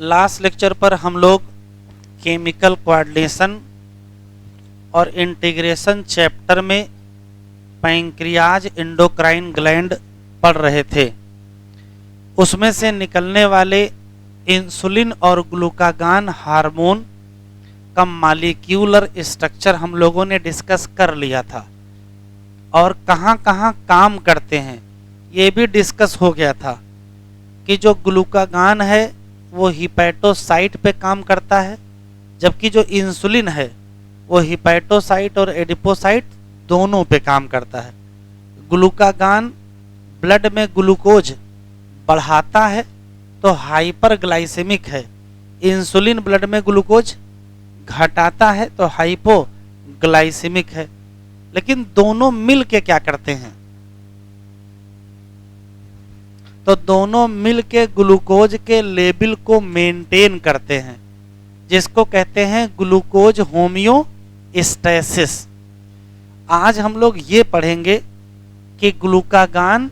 Last lecture पर हम लोग केमिकल कोऑर्डिनेशन और इंटीग्रेशन चैप्टर में पैंक्रियाज एंडोक्राइन ग्लैंड पढ़ रहे थे। उसमें से निकलने वाले इंसुलिन और ग्लूकागान हार्मोन का मॉलिक्यूलर स्ट्रक्चर हम लोगों ने डिस्कस कर लिया था और कहाँ कहाँ काम करते हैं ये भी डिस्कस हो गया था कि जो ग्लूकागान है वो हिपैटोसाइट पे काम करता है, जबकि जो इंसुलिन है वो हिपैटोसाइट और एडिपोसाइट दोनों पे काम करता है। ग्लूकागान ब्लड में ग्लूकोज बढ़ाता है तो हाइपरग्लाइसेमिक है, इंसुलिन ब्लड में ग्लूकोज घटाता है तो हाइपोग्लाइसेमिक है। लेकिन दोनों मिल के क्या करते हैं? तो दोनों मिल के ग्लूकोज के लेवल को मेंटेन करते हैं, जिसको कहते हैं ग्लूकोज होमियोस्टैसिस। आज हम लोग ये पढ़ेंगे कि ग्लूकागान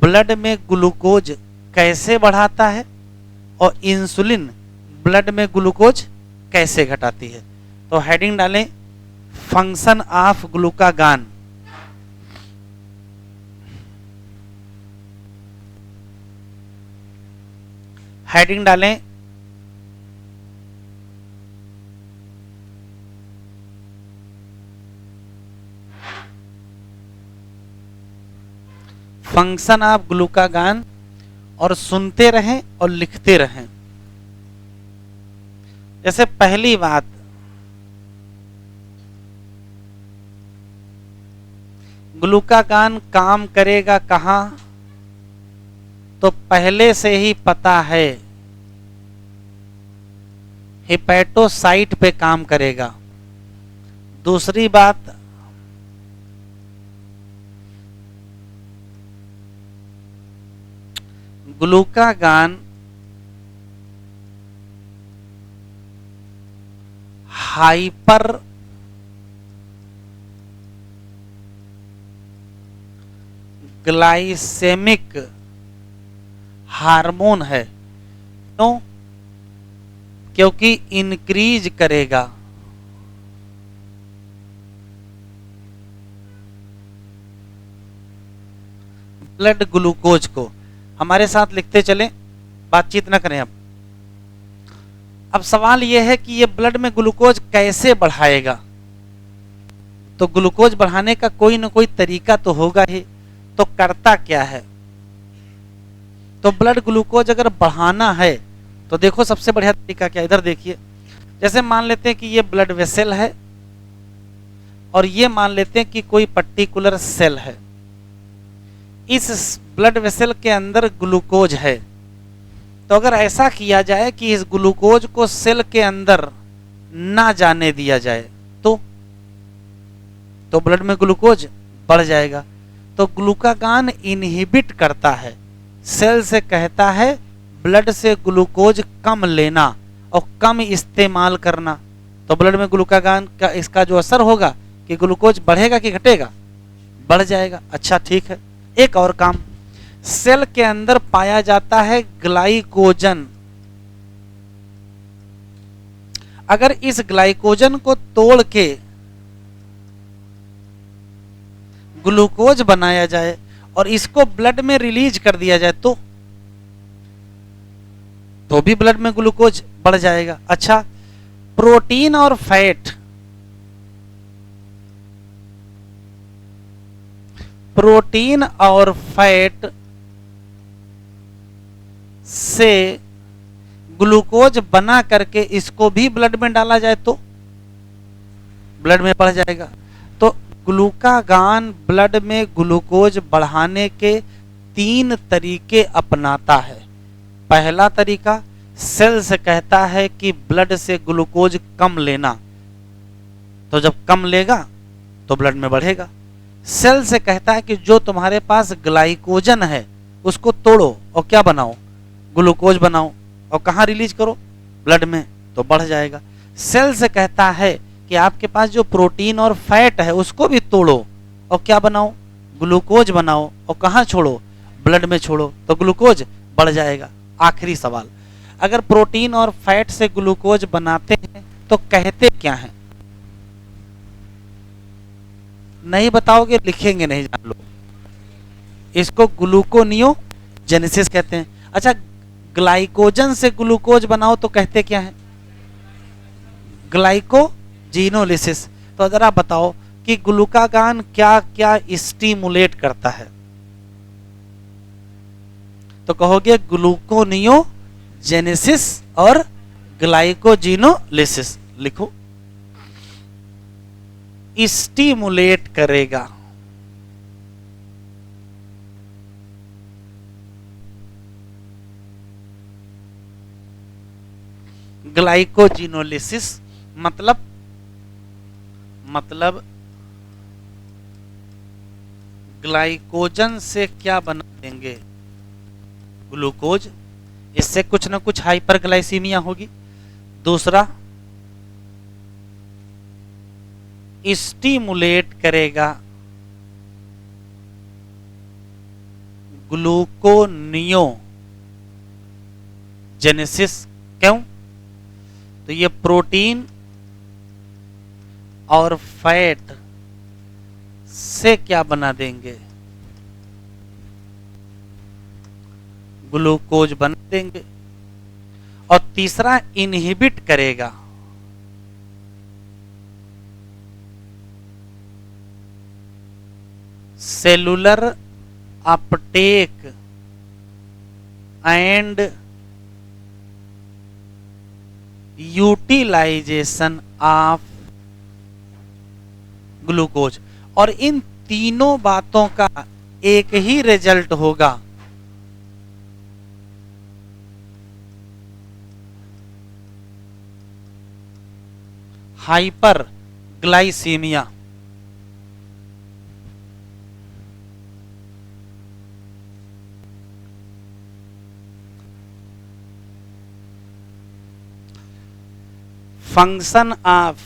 ब्लड में ग्लूकोज कैसे बढ़ाता है और इंसुलिन ब्लड में ग्लूकोज कैसे घटाती है। तो हेडिंग डालें, फंक्शन ऑफ ग्लूकागान। हेडिंग डालें, फंक्शन ऑफ ग्लूकागान, और सुनते रहें और लिखते रहें। जैसे पहली बात, ग्लूकागान काम करेगा कहाँ? तो पहले से ही पता है, हिपैटोसाइट पे काम करेगा। दूसरी बात, ग्लूकागान हाइपर ग्लाइसेमिक हार्मोन है। क्यों? क्योंकि इंक्रीज करेगा ब्लड ग्लूकोज को। हमारे साथ लिखते चलें, बातचीत न करें। अब सवाल यह है कि ये ब्लड में ग्लूकोज कैसे बढ़ाएगा? तो ग्लूकोज बढ़ाने का कोई ना कोई तरीका तो होगा ही। तो करता क्या है? तो ब्लड ग्लूकोज अगर बढ़ाना है तो देखो सबसे बढ़िया तरीका क्या, इधर देखिए। जैसे मान लेते हैं कि ये ब्लड वेसल है और ये मान लेते हैं कि कोई पर्टिकुलर सेल है। इस ब्लड वेसल के अंदर ग्लूकोज है। तो अगर ऐसा किया जाए कि इस ग्लूकोज को सेल के अंदर ना जाने दिया जाए तो ब्लड में ग्लूकोज बढ़ जाएगा। तो ग्लूकागान इनहिबिट करता है, सेल से कहता है ब्लड से ग्लूकोज कम लेना और कम इस्तेमाल करना। तो ब्लड में ग्लूकागान का इसका जो असर होगा कि ग्लूकोज बढ़ेगा कि घटेगा? बढ़ जाएगा। अच्छा ठीक है, एक और काम, सेल के अंदर पाया जाता है ग्लाइकोजन। अगर इस ग्लाइकोजन को तोड़ के ग्लूकोज बनाया जाए और इसको ब्लड में रिलीज कर दिया जाए तो भी ब्लड में ग्लूकोज बढ़ जाएगा। अच्छा, प्रोटीन और फैट, प्रोटीन और फैट से ग्लूकोज बना करके इसको भी ब्लड में डाला जाए तो ब्लड में बढ़ जाएगा। तो ग्लूकागान ब्लड में ग्लूकोज बढ़ाने के 3 तरीके अपनाता है। पहला तरीका, सेल से कहता है कि ब्लड से ग्लूकोज कम लेना, तो जब कम लेगा तो ब्लड में बढ़ेगा। सेल से कहता है कि जो तुम्हारे पास ग्लाइकोजन है उसको तोड़ो और क्या बनाओ? ग्लूकोज बनाओ और कहाँ रिलीज करो? ब्लड में, तो बढ़ जाएगा। सेल से कहता है कि आपके पास जो प्रोटीन और फैट है उसको भी तोड़ो और क्या बनाओ? ग्लूकोज बनाओ और कहाँ छोड़ो? ब्लड में छोड़ो, तो ग्लूकोज बढ़ जाएगा। आखिरी सवाल, अगर प्रोटीन और फैट से ग्लूकोज बनाते हैं तो कहते क्या हैं? नहीं बताओगे, लिखेंगे नहीं, जान लो। इसको ग्लूकोनियोजेनेसिस कहते हैं। अच्छा, ग्लाइकोजन से ग्लूकोज बनाओ तो कहते क्या है? ग्लाइकोजीनोलिसिस। तो जरा बताओ कि ग्लूकागान क्या क्या स्टिमुलेट करता है? तो कहोगे ग्लूकोनियोजेनेसिस और ग्लाइकोजीनोलिसिस। लिखो, स्टिमुलेट करेगा। ग्लाइकोजीनोलिसिस मतलब ग्लाइकोजन से क्या बना देंगे? ग्लूकोज। इससे कुछ ना कुछ हाइपरग्लाइसीमिया होगी। दूसरा, स्टिमुलेट करेगा ग्लूकोनियोजेनेसिस। क्यों? तो ये प्रोटीन और फैट से क्या बना देंगे? ग्लूकोज बना देंगे। और तीसरा, इनहिबिट करेगा cellular uptake and utilization of glucose. और इन तीनों बातों का एक ही रिजल्ट होगा, hyperglycemia. Function of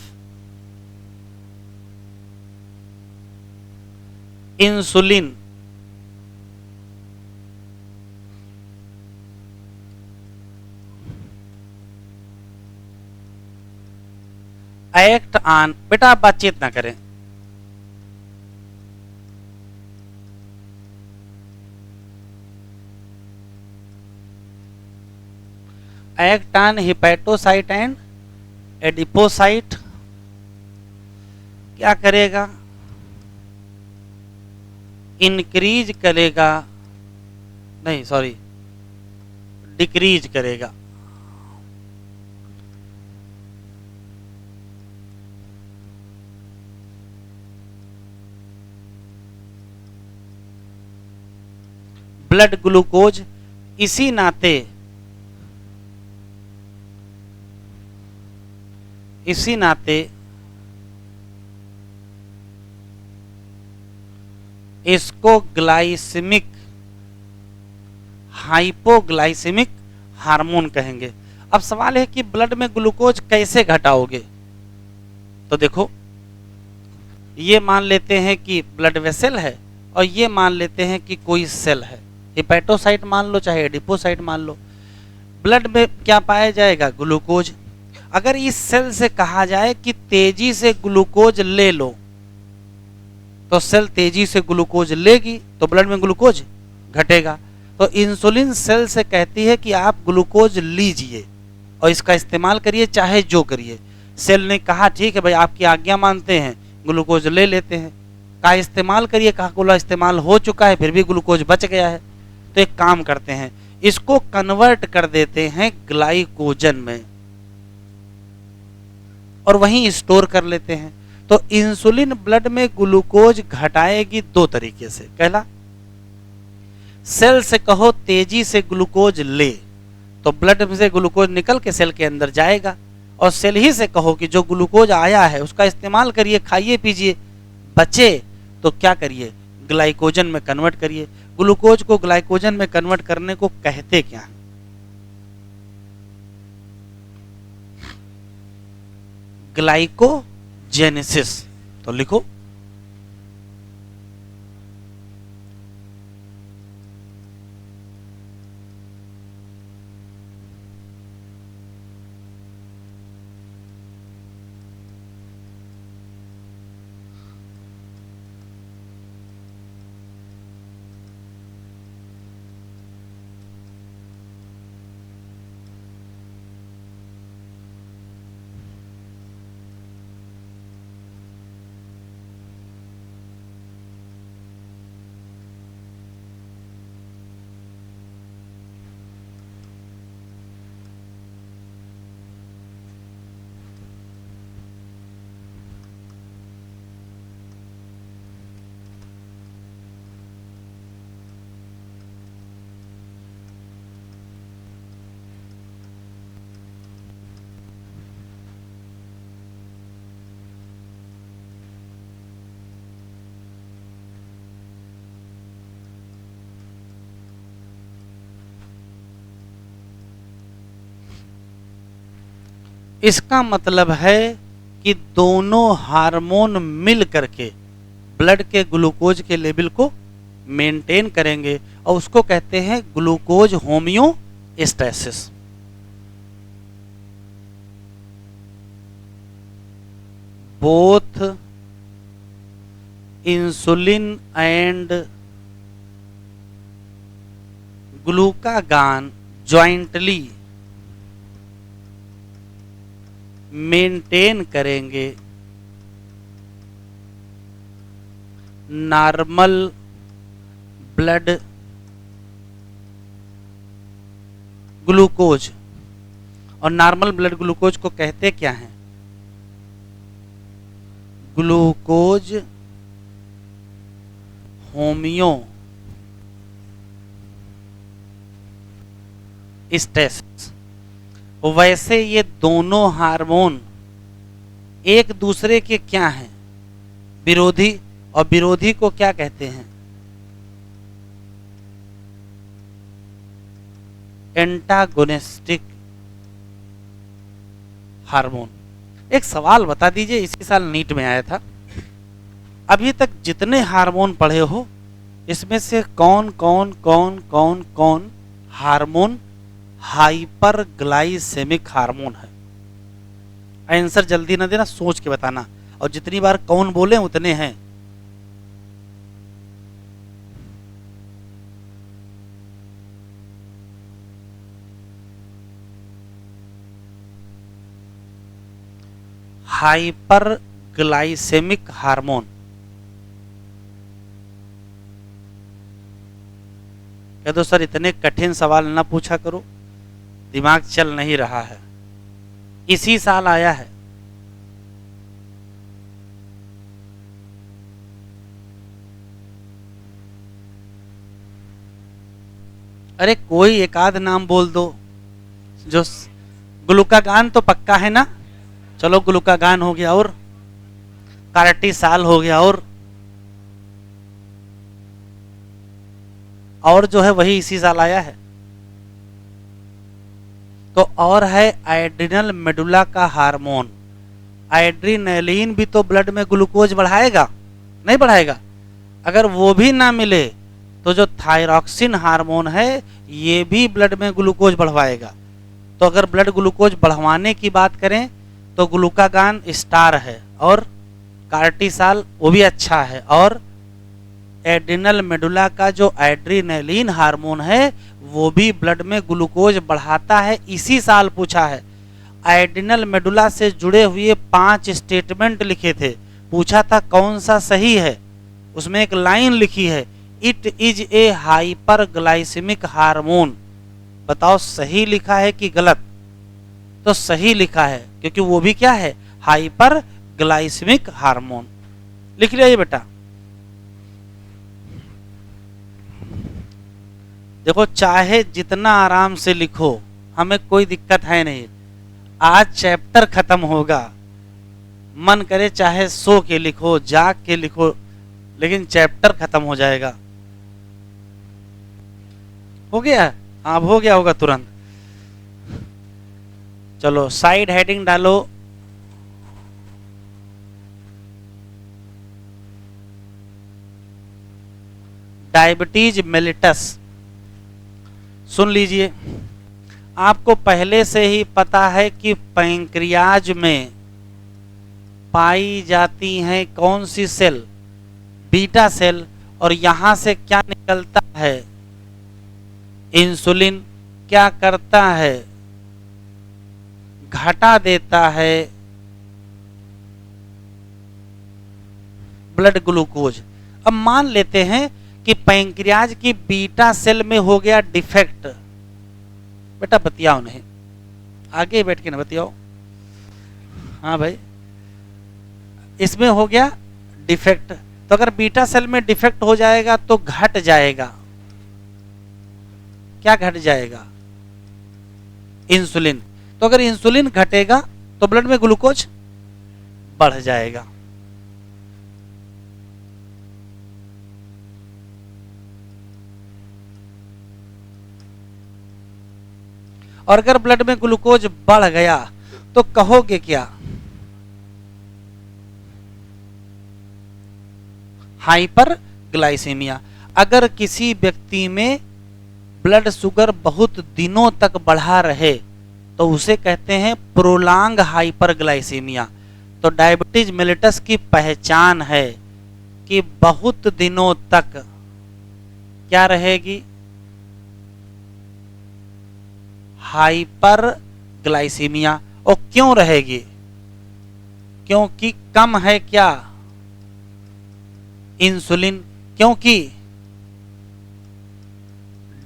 insulin act on, बेटा आप बातचीत ना करें। Act on hepatocyte and adipocyte. क्या करेगा? इंक्रीज करेगा, नहीं सॉरी, डिक्रीज करेगा। Blood glucose. इसी नाते इसको ग्लाइसेमिक हाइपोग्लाइसेमिक हार्मोन कहेंगे। अब सवाल है कि ब्लड में ग्लूकोज कैसे घटाओगे? तो देखो, ये मान लेते हैं कि ब्लड वेसल है और ये मान लेते हैं कि कोई सेल है। हिपैटोसाइट मान लो चाहे एडिपोसाइट मान लो। ब्लड में क्या पाया जाएगा? ग्लूकोज। अगर इस सेल से कहा जाए कि तेजी से ग्लूकोज ले लो, तो सेल तेजी से ग्लूकोज लेगी तो ब्लड में ग्लूकोज घटेगा। तो इंसुलिन सेल से कहती है कि आप ग्लूकोज लीजिए और इसका इस्तेमाल करिए, चाहे जो करिए। सेल ने कहा ठीक है भाई, आपकी आज्ञा मानते हैं, ग्लूकोज ले लेते हैं। कहा इस्तेमाल करिए, कहा बोला इस्तेमाल हो चुका है, फिर भी ग्लूकोज बच गया है। तो एक काम करते हैं, इसको कन्वर्ट कर देते हैं ग्लाइकोजन में और वहीं स्टोर कर लेते हैं। तो इंसुलिन ब्लड में ग्लूकोज घटाएगी दो तरीके से। पहला, सेल से कहो तेजी से ग्लूकोज ले, तो ब्लड में से ग्लूकोज निकल के सेल के अंदर जाएगा। और सेल ही से कहो कि जो ग्लूकोज आया है उसका इस्तेमाल करिए, खाइए पीजिए, बचे तो क्या करिए? ग्लाइकोजन में कन्वर्ट करिए। ग्लूकोज को ग्लाइकोजन में कन्वर्ट करने को कहते क्या है? ग्लाइकोजेनेसिस। तो लिखो, इसका मतलब है कि दोनों हार्मोन मिल करके ब्लड के ग्लूकोज के लेवल को मेंटेन करेंगे और उसको कहते हैं glucose homeostasis. Both insulin and glucagon jointly maintain करेंगे नॉर्मल ब्लड ग्लूकोज। और नॉर्मल ब्लड ग्लूकोज को कहते क्या हैं? Glucose homeostasis. वैसे ये दोनों हार्मोन एक दूसरे के क्या हैं? विरोधी। और विरोधी को क्या कहते हैं? Antagonistic hormone. एक सवाल बता दीजिए, इसी साल नीट में आया था। अभी तक जितने हार्मोन पढ़े हो इसमें से कौन कौन कौन कौन कौन हार्मोन हाइपरग्लाइसेमिक हार्मोन है? आंसर जल्दी ना देना, सोच के बताना। और जितनी बार कौन बोले उतने हैं। Hyperglycaemic hormone. कह दो सर इतने कठिन सवाल ना पूछा करो, दिमाग चल नहीं रहा है। इसी साल आया है। अरे कोई एक आध नाम बोल दो। जो ग्लूकागान तो पक्का है ना? चलो ग्लूकागान हो गया, और कार्टिसाल हो गया, और जो है वही इसी साल आया है। तो और है एड्रिनल मेडुला का हार्मोन। एड्रीनलिन भी तो ब्लड में ग्लूकोज बढ़ाएगा, नहीं बढ़ाएगा? अगर वो भी ना मिले तो जो थायरॉक्सिन हार्मोन है ये भी ब्लड में ग्लूकोज बढ़वाएगा। तो अगर ब्लड ग्लूकोज बढ़वाने की बात करें तो ग्लूकागान स्टार है, और कार्टिसाल वो भी अच्छा है, और एड्रिनल मेडुला का जो एड्रीनलिन हार्मोन है वो भी ब्लड में ग्लूकोज बढ़ाता है। इसी साल पूछा है। एड्रिनल मेडुला से जुड़े हुए 5 स्टेटमेंट लिखे थे, पूछा था कौन सा सही है। उसमें एक लाइन लिखी है, it is a hyperglycaemic hormone. बताओ सही लिखा है कि गलत? तो सही लिखा है, क्योंकि वो भी क्या है? Hyperglycaemic hormone. लिख लिया ये बेटा। देखो चाहे जितना आराम से लिखो, हमें कोई दिक्कत है नहीं। आज चैप्टर खत्म होगा, मन करे चाहे सो के लिखो, जाग के लिखो, लेकिन चैप्टर खत्म हो जाएगा। हो गया? हाँ अब हो गया होगा तुरंत। चलो साइड हेडिंग डालो। Diabetes mellitus. सुन लीजिए, आपको पहले से ही पता है कि पैंक्रियाज में पाई जाती हैं कौन सी सेल? Beta cell. और यहां से क्या निकलता है? इंसुलिन। क्या करता है? घटा देता है ब्लड ग्लूकोज। अब मान लेते हैं कि पैंक्रियाज की बीटा सेल में हो गया डिफेक्ट। बेटा बतियाओ नहीं, आगे बैठ के ना बतियाओ। हाँ भाई, इसमें हो गया डिफेक्ट। तो अगर बीटा सेल में डिफेक्ट हो जाएगा तो घट जाएगा। क्या घट जाएगा? इंसुलिन। तो अगर इंसुलिन घटेगा तो ब्लड में ग्लूकोज बढ़ जाएगा। और अगर ब्लड में ग्लूकोज बढ़ गया तो कहोगे क्या? Hyperglycemia. अगर किसी व्यक्ति में ब्लड शुगर बहुत दिनों तक बढ़ा रहे तो उसे कहते हैं प्रोलॉन्ग हाइपरग्लाइसीमिया। तो डायबिटीज मेलिटस की पहचान है कि बहुत दिनों तक क्या रहेगी? हाइपरग्लाइसीमिया। और क्यों रहेगी? क्योंकि कम है क्या? इंसुलिन। क्योंकि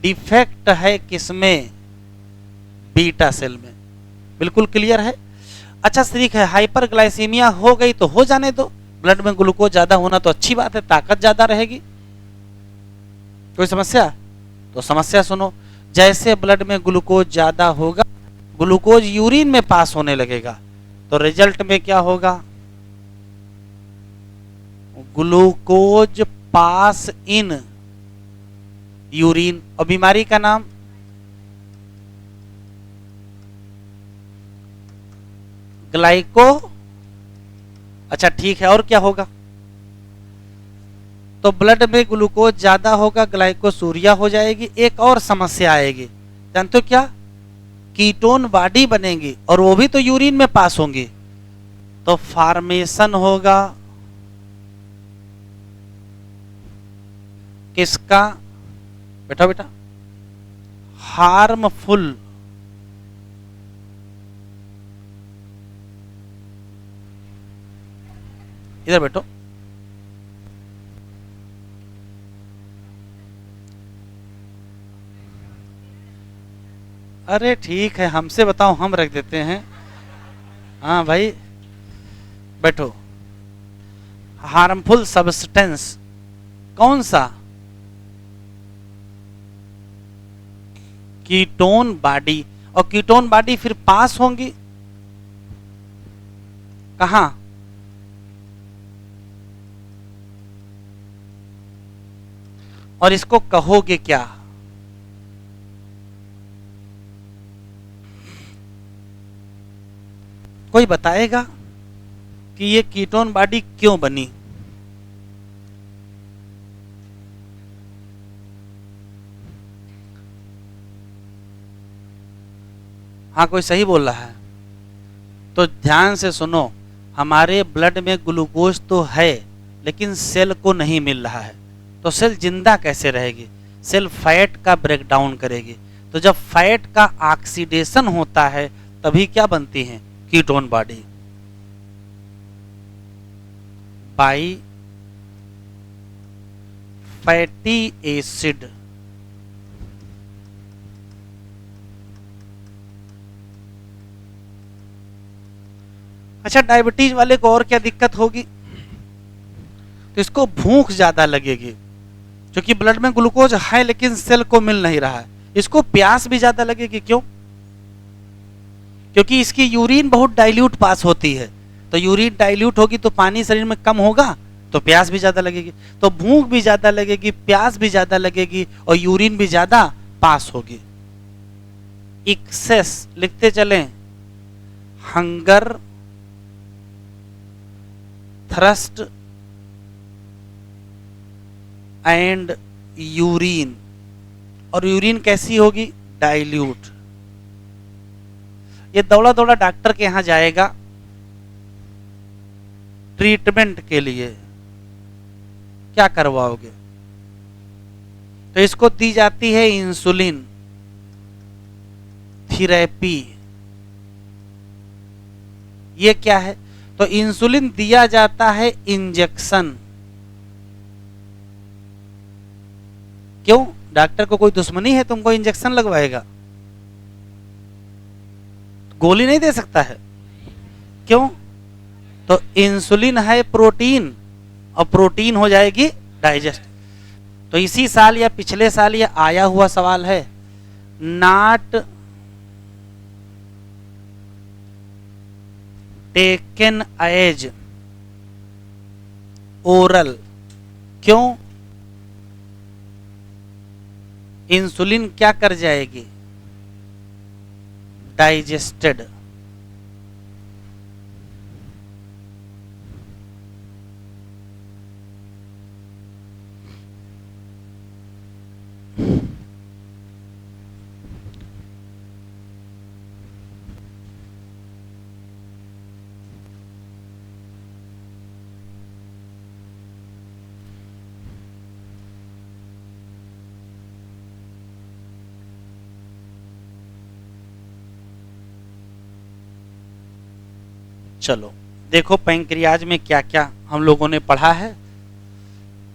डिफेक्ट है किसमें? बीटा सेल में। बिल्कुल क्लियर है। अच्छा ठीक है, हाइपरग्लाइसीमिया हो गई तो हो जाने दो, ब्लड में ग्लूकोज ज्यादा होना तो अच्छी बात है, ताकत ज्यादा रहेगी। कोई समस्या? तो समस्या सुनो, जैसे ब्लड में ग्लूकोज ज्यादा होगा ग्लूकोज यूरिन में पास होने लगेगा, तो रिजल्ट में क्या होगा? Glucose pass in urine. और बीमारी का नाम? ग्लाइको। अच्छा ठीक है, और क्या होगा? तो ब्लड में ग्लूकोज ज्यादा होगा, ग्लाइकोसूरिया हो जाएगी। एक और समस्या आएगी, जानते हो क्या? कीटोन बॉडी बनेगी और वो भी तो यूरिन में पास होंगी, तो फॉर्मेशन होगा किसका? बेटा बेटा, हार्मफुल इधर बैठो। अरे ठीक है, हमसे बताओ, हम रख देते हैं। हाँ भाई बैठो। हार्मफुल सब्सटेंस कौन सा? Ketone body. और कीटोन बॉडी फिर पास होंगी कहां? और इसको कहोगे क्या? कोई बताएगा कि ये कीटोन बॉडी क्यों बनी? हाँ कोई सही बोल रहा है? तो ध्यान से सुनो, हमारे ब्लड में ग्लूकोज तो है लेकिन सेल को नहीं मिल रहा है, तो सेल जिंदा कैसे रहेगी? सेल फैट का ब्रेकडाउन करेगी। तो जब फैट का ऑक्सीडेशन होता है तभी क्या बनती है? Ketone body. By fatty acid. अच्छा डायबिटीज वाले को और क्या दिक्कत होगी? तो इसको भूख ज्यादा लगेगी, क्योंकि ब्लड में ग्लूकोज है लेकिन सेल को मिल नहीं रहा है। इसको प्यास भी ज्यादा लगेगी। क्यों? क्योंकि इसकी यूरिन बहुत डाइल्यूट पास होती है, तो यूरिन डाइल्यूट होगी तो पानी शरीर में कम होगा, तो प्यास भी ज्यादा लगेगी। तो भूख भी ज्यादा लगेगी, प्यास भी ज्यादा लगेगी और यूरिन भी ज्यादा पास होगी। एक्सेस लिखते चलें, हंगर, थ्रस्ट एंड यूरिन। और यूरिन कैसी होगी? डाइल्यूट। ये दौड़ा दौड़ा डॉक्टर के यहां जाएगा ट्रीटमेंट के लिए, क्या करवाओगे? तो इसको दी जाती है इंसुलिन थेरेपी। ये क्या है? तो इंसुलिन दिया जाता है इंजेक्शन। क्यों? डॉक्टर को कोई दुश्मनी है तुमको इंजेक्शन लगवाएगा? गोली नहीं दे सकता है? क्यों? तो इंसुलिन है प्रोटीन, और प्रोटीन हो जाएगी डाइजेस्ट। तो इसी साल या पिछले साल ये आया हुआ सवाल है, नॉट टेकन एज ओरल। क्यों? इंसुलिन क्या कर जाएगी? डाइजेस्टेड। चलो देखो पैंक्रियाज में क्या क्या हम लोगों ने पढ़ा है।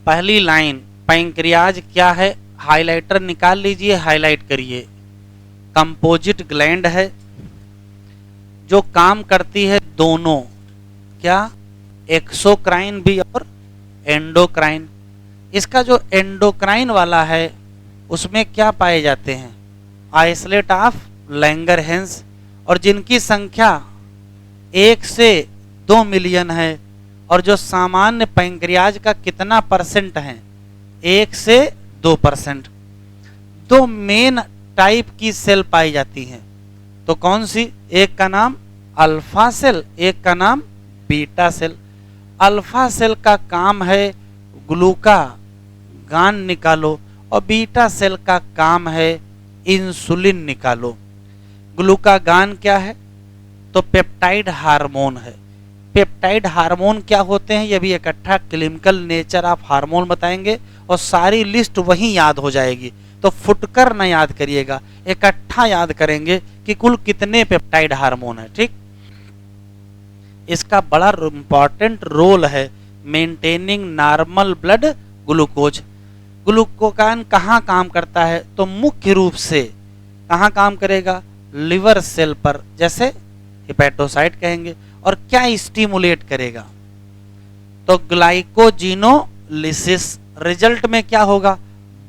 पहली लाइन, पैंक्रियाज क्या है, हाइलाइटर निकाल लीजिए, हाईलाइट करिए। कंपोजिट ग्लैंड है जो काम करती है दोनों, क्या, एक्सोक्राइन भी और एंडोक्राइन। इसका जो एंडोक्राइन वाला है उसमें क्या पाए जाते हैं, आइसोलेट ऑफ लैंगरहैंस, और जिनकी संख्या 1 से 2 मिलियन है। और जो सामान्य पैंक्रियाज का कितना परसेंट है, 1 से 2%। दो मेन टाइप की सेल पाई जाती हैं, तो कौन सी, एक का नाम अल्फा सेल, एक का नाम बीटा सेल। अल्फा सेल का काम है ग्लूकागान निकालो और बीटा सेल का काम है इंसुलिन निकालो। ग्लूकागान क्या है, तो पेप्टाइड हार्मोन है। पेप्टाइड हार्मोन क्या होते हैं, ये भी इकट्ठा केमिकल नेचर ऑफ हार्मोन बताएंगे और सारी लिस्ट वहीं याद हो जाएगी, तो फुटकर ना याद करिएगा, इकट्ठा याद करेंगे कि कुल कितने पेप्टाइड हार्मोन है। ठीक, इसका बड़ा इंपॉर्टेंट रोल है मेंटेनिंग नॉर्मल ब्लड ग्लूकोज। ग्लूकोकान कहाँ काम करता है, तो मुख्य रूप से कहाँ काम करेगा, लिवर सेल पर, जैसे हिपैटोसाइट कहेंगे। और क्या स्टिमुलेट करेगा, तो ग्लाइकोजिनोलिसिस। रिजल्ट में क्या होगा,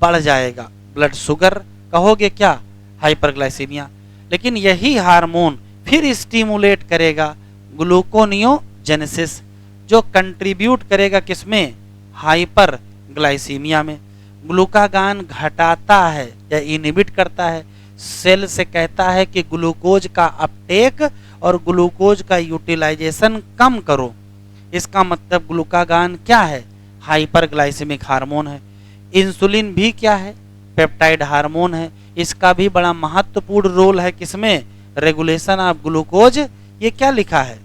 बढ़ जाएगा ब्लड शुगर, कहोगे क्या, हाइपरग्लाइसीमिया। लेकिन यही हार्मोन फिर स्टिमुलेट करेगा ग्लूकोनियोजेनेसिस, जो कंट्रीब्यूट करेगा किसमें, हाइपरग्लाइसीमिया में। ग्लूकागान घटाता है या इनहिबिट करता है, सेल से कहता है कि ग्लूकोज का अपटेक और ग्लूकोज का यूटिलाइजेशन कम करो। इसका मतलब ग्लूकागान क्या है, हाइपरग्लाइसेमिक हार्मोन है। इंसुलिन भी क्या है, पेप्टाइड हार्मोन है। इसका भी बड़ा महत्वपूर्ण रोल है किसमें, रेगुलेशन ऑफ ग्लूकोज। ये क्या लिखा है,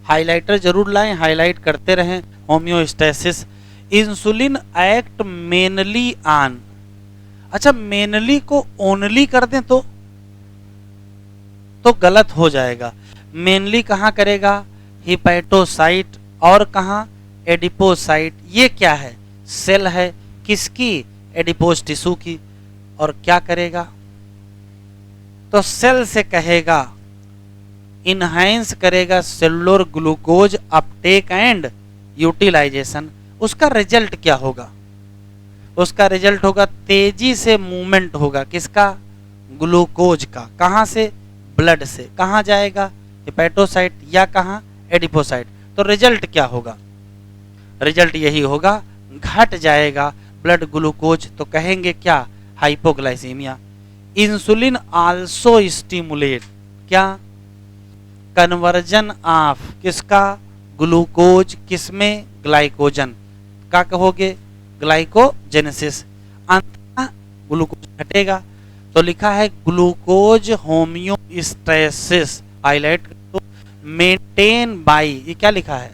हाइलाइटर जरूर लाएं, हाईलाइट करते रहें। Homeostasis, insulin act mainly on, अच्छा मेनली को ओनली कर दें तो गलत हो जाएगा। मेनली कहाँ करेगा, हिपैटोसाइट, और कहाँ, एडिपोसाइट। ये क्या है, सेल है, किसकी, एडिपोज टिश्यू की। और क्या करेगा, तो सेल से कहेगा इनहैंस करेगा cellular glucose uptake and utilization. उसका रिजल्ट क्या होगा, उसका रिजल्ट होगा तेजी से मूवमेंट होगा, किसका, ग्लूकोज का। कहाँ से, ब्लड से, कहाँ जाएगा, हिपैटोसाइट या कहाँ, एडिपोसाइट। तो रिजल्ट क्या होगा, रिजल्ट यही होगा, घट जाएगा ब्लड ग्लूकोज, तो कहेंगे क्या, हाइपोग्लाइसीमिया। इंसुलिन आल्सो स्टिमुलेट क्या, कन्वर्जन ऑफ किसका, ग्लूकोज किसमें, ग्लाइकोजन का कहोगे, ग्लाइकोजेनेसिस। अंततः ग्लूकोज घटेगा, तो लिखा है ग्लूकोज होम्योस्टेसिस, हाईलाइट तो मेंटेन बाय, ये क्या लिखा है,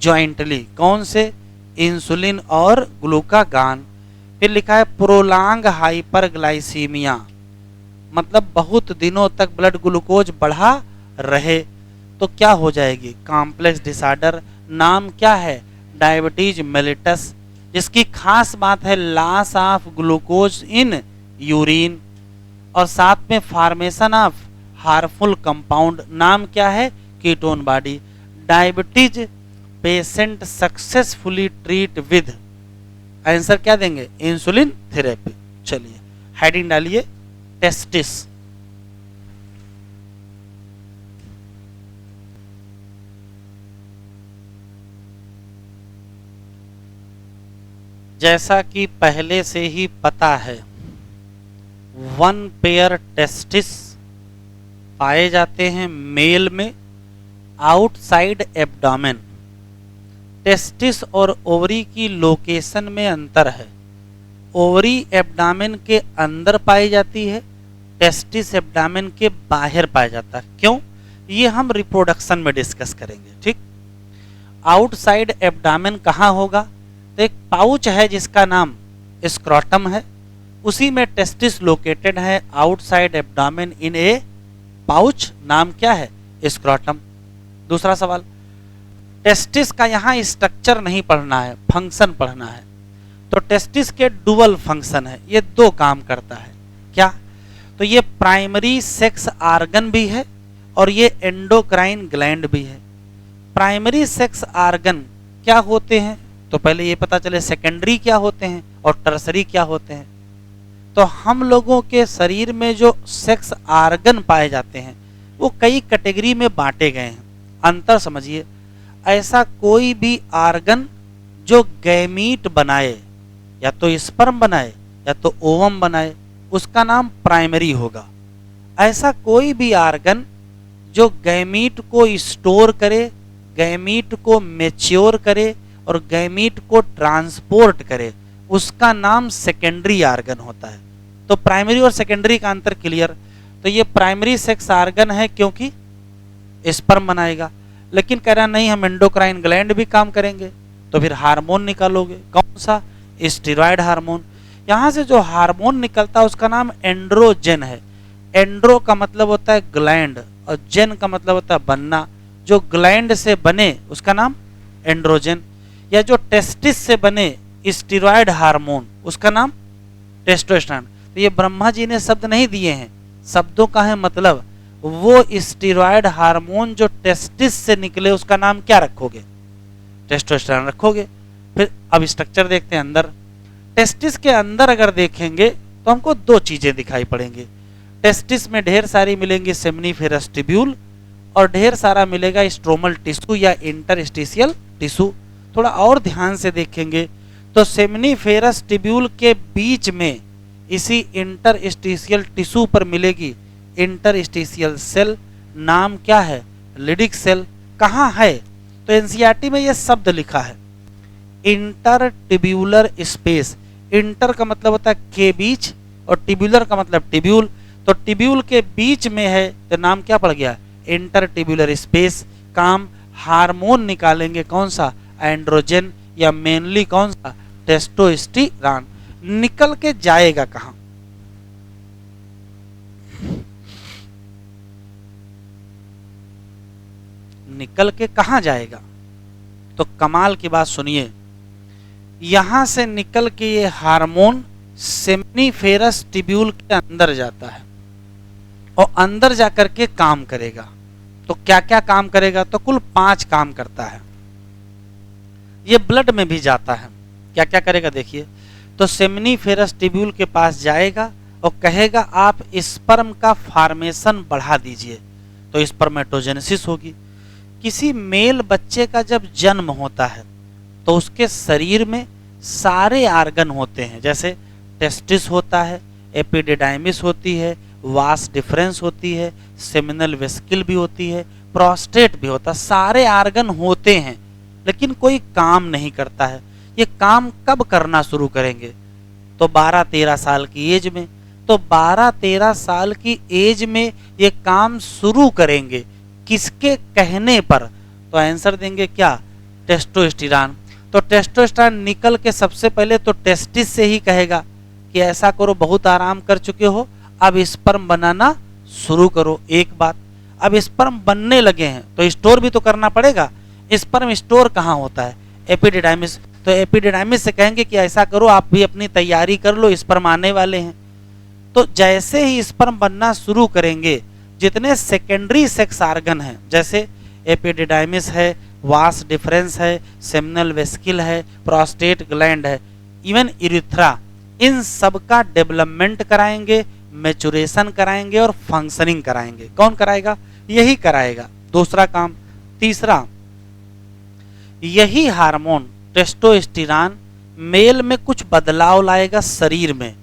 जॉइंटली, कौन से, इंसुलिन और ग्लूकागान। फिर लिखा है प्रोलांग हाइपरग्लाइसीमिया, मतलब बहुत दिनों तक ब्लड ग्लूकोज बढ़ा रहे, तो क्या हो जाएगी, कॉम्प्लेक्स डिसऑर्डर। नाम क्या है, डायबिटीज मेलिटस, जिसकी खास बात है loss of glucose in urine और साथ में फॉर्मेशन ऑफ हार्मफुल कंपाउंड। नाम क्या है, ketone body. Diabetes patient successfully treat with, answer क्या देंगे, इंसुलिन थेरेपी। चलिए हेडिंग डालिए, टेस्टिस। जैसा कि पहले से ही पता है, 1 पेयर टेस्टिस पाए जाते हैं मेल में आउटसाइड एब्डोमेन। टेस्टिस और ओवरी की लोकेशन में अंतर है, ओवरी एब्डोमेन के अंदर पाई जाती है, टेस्टिस एब्डोमेन के बाहर पाया जाता है। क्यों, ये हम रिप्रोडक्शन में डिस्कस करेंगे। ठीक, आउटसाइड एब्डोमेन कहाँ होगा, तो एक पाउच है जिसका नाम स्क्रोटम है, उसी में टेस्टिस लोकेटेड है। आउटसाइड एब्डोमेन इन ए पाउच, नाम क्या है, स्क्रोटम। दूसरा सवाल, टेस्टिस का यहाँ स्ट्रक्चर नहीं पढ़ना है, फंक्शन पढ़ना है। तो टेस्टिस के डुअल फंक्शन है, ये दो काम करता है। क्या? तो ये प्राइमरी सेक्स आर्गन भी है और ये एंडोक्राइन ग्लैंड भी है। प्राइमरी सेक्स आर्गन क्या होते हैं, तो पहले ये पता चले सेकेंडरी क्या होते हैं और टर्सरी क्या होते हैं। तो हम लोगों के शरीर में जो सेक्स आर्गन पाए जाते हैं वो कई कैटेगरी में बांटे गए हैं। अंतर समझिए, ऐसा कोई भी आर्गन जो गैमीट बनाए, या तो स्पर्म बनाए या तो ओवम बनाए, उसका नाम प्राइमरी होगा। ऐसा कोई भी आर्गन जो गैमीट को स्टोर करे, गैमीट को मैच्योर करे और गैमीट को ट्रांसपोर्ट करे, उसका नाम सेकेंडरी आर्गन होता है। तो प्राइमरी और सेकेंडरी का अंतर क्लियर। तो ये प्राइमरी सेक्स आर्गन है क्योंकि स्पर्म बनाएगा, लेकिन कह रहा नहीं हम एंडोक्राइन ग्लैंड भी काम करेंगे। तो फिर हार्मोन निकालोगे, कौन सा? Steroid hormone. यहाँ से जो हार्मोन निकलता है उसका नाम एंड्रोजन है। एंड्रो का मतलब होता है ग्लैंड और जेन का मतलब होता है बनना। जो ग्लैंड से बने उसका नाम एंड्रोजन, या जो टेस्टिस से बने स्टेरॉयड हार्मोन उसका नाम टेस्टोस्टेरोन। तो ये ब्रह्मा जी ने शब्द नहीं दिए हैं, शब्दों का है मतलब। वो स्टेरॉयड हार्मोन जो टेस्टिस से निकले उसका नाम क्या रखोगे? टेस्टोस्टेरोन रखोगे। फिर अब स्ट्रक्चर देखते हैं अंदर। टेस्टिस के अंदर अगर देखेंगे तो हमको दो चीजें दिखाई पड़ेंगी। टेस्टिस में ढेर सारी मिलेंगी सेमिनिफेरस ट्यूब्यूल और ढेर सारा मिलेगा स्ट्रोमल टिश्यू या इंटरस्टिशियल टिश्यू। थोड़ा और ध्यान से देखेंगे तो सेमिनिफेरस ट्यूब्यूल के बीच में इसी इंटरस्टिशियल टिश्यू पर मिलेगी इंटरस्टिशियल सेल। नाम क्या है? Leydig cell. कहाँ है? तो एनसीईआरटी में यह शब्द लिखा है इंटरटिब्यूलर स्पेस। इंटर का मतलब होता है के बीच और टिब्यूलर का मतलब टिब्यूल। तो टिब्यूल के बीच में है तो नाम क्या पड़ गया? इंटरटिब्यूलर स्पेस। काम हार्मोन निकालेंगे, कौन सा? एंड्रोजन, या मेनली कौन सा? टेस्टोस्टेरोन। निकल के जाएगा कहां? निकल के कहां जाएगा? तो कमाल की बात सुनिए, यहां से निकल के ये हार्मोन सेमिनिफेरस ट्यूब्यूल के अंदर जाता है और अंदर जाकर के काम करेगा। तो क्या क्या काम करेगा? तो कुल 5 काम करता है। ये ब्लड में भी जाता है। क्या क्या करेगा देखिए। तो सेमिनिफेरस ट्यूब्यूल के पास जाएगा और कहेगा आप स्पर्म का फॉर्मेशन बढ़ा दीजिए, तो स्पर्मेटोजेनेसिस होगी। किसी मेल बच्चे का जब जन्म होता है तो उसके शरीर में सारे आर्गन होते हैं, जैसे टेस्टिस होता है, एपिडिडाइमिस होती है, वास डिफरेंस होती है, सेमिनल वेसिकल भी होती है, प्रोस्टेट भी होता है। सारे आर्गन होते हैं लेकिन कोई काम नहीं करता है। ये काम कब करना शुरू करेंगे? तो 12-13 साल की एज में। तो 12-13 साल की एज में ये काम शुरू करेंगे। किसके कहने पर? तो आंसर देंगे क्या? टेस्टोस्टेरोन। तो टेस्टोस्टेरोन निकल के सबसे पहले तो टेस्टिस से ही कहेगा कि ऐसा करो, बहुत आराम कर चुके हो, अब स्पर्म बनाना शुरू करो। एक बात, अब स्पर्म बनने लगे हैं तो स्टोर भी तो करना पड़ेगा। स्पर्म स्टोर कहाँ होता है? एपिडिडाइमिस। तो एपिडिडाइमिस से कहेंगे कि ऐसा करो, आप भी अपनी तैयारी कर लो, स्पर्म आने वाले हैं। तो जैसे ही स्पर्म बनना शुरू करेंगे, जितने सेकेंडरी सेक्स आर्गन हैं, जैसे एपिडिडाइमिस है, वास डिफरेंस है, सेमिनल वेसिकल है, प्रोस्टेट ग्लैंड है, इवन यूरेथ्रा, इन सब का डेवलपमेंट कराएंगे, मैचुरेशन कराएंगे और फंक्शनिंग कराएंगे। कौन कराएगा? यही कराएगा। दूसरा काम। तीसरा, यही हार्मोन टेस्टोस्टेरोन मेल में कुछ बदलाव लाएगा शरीर में,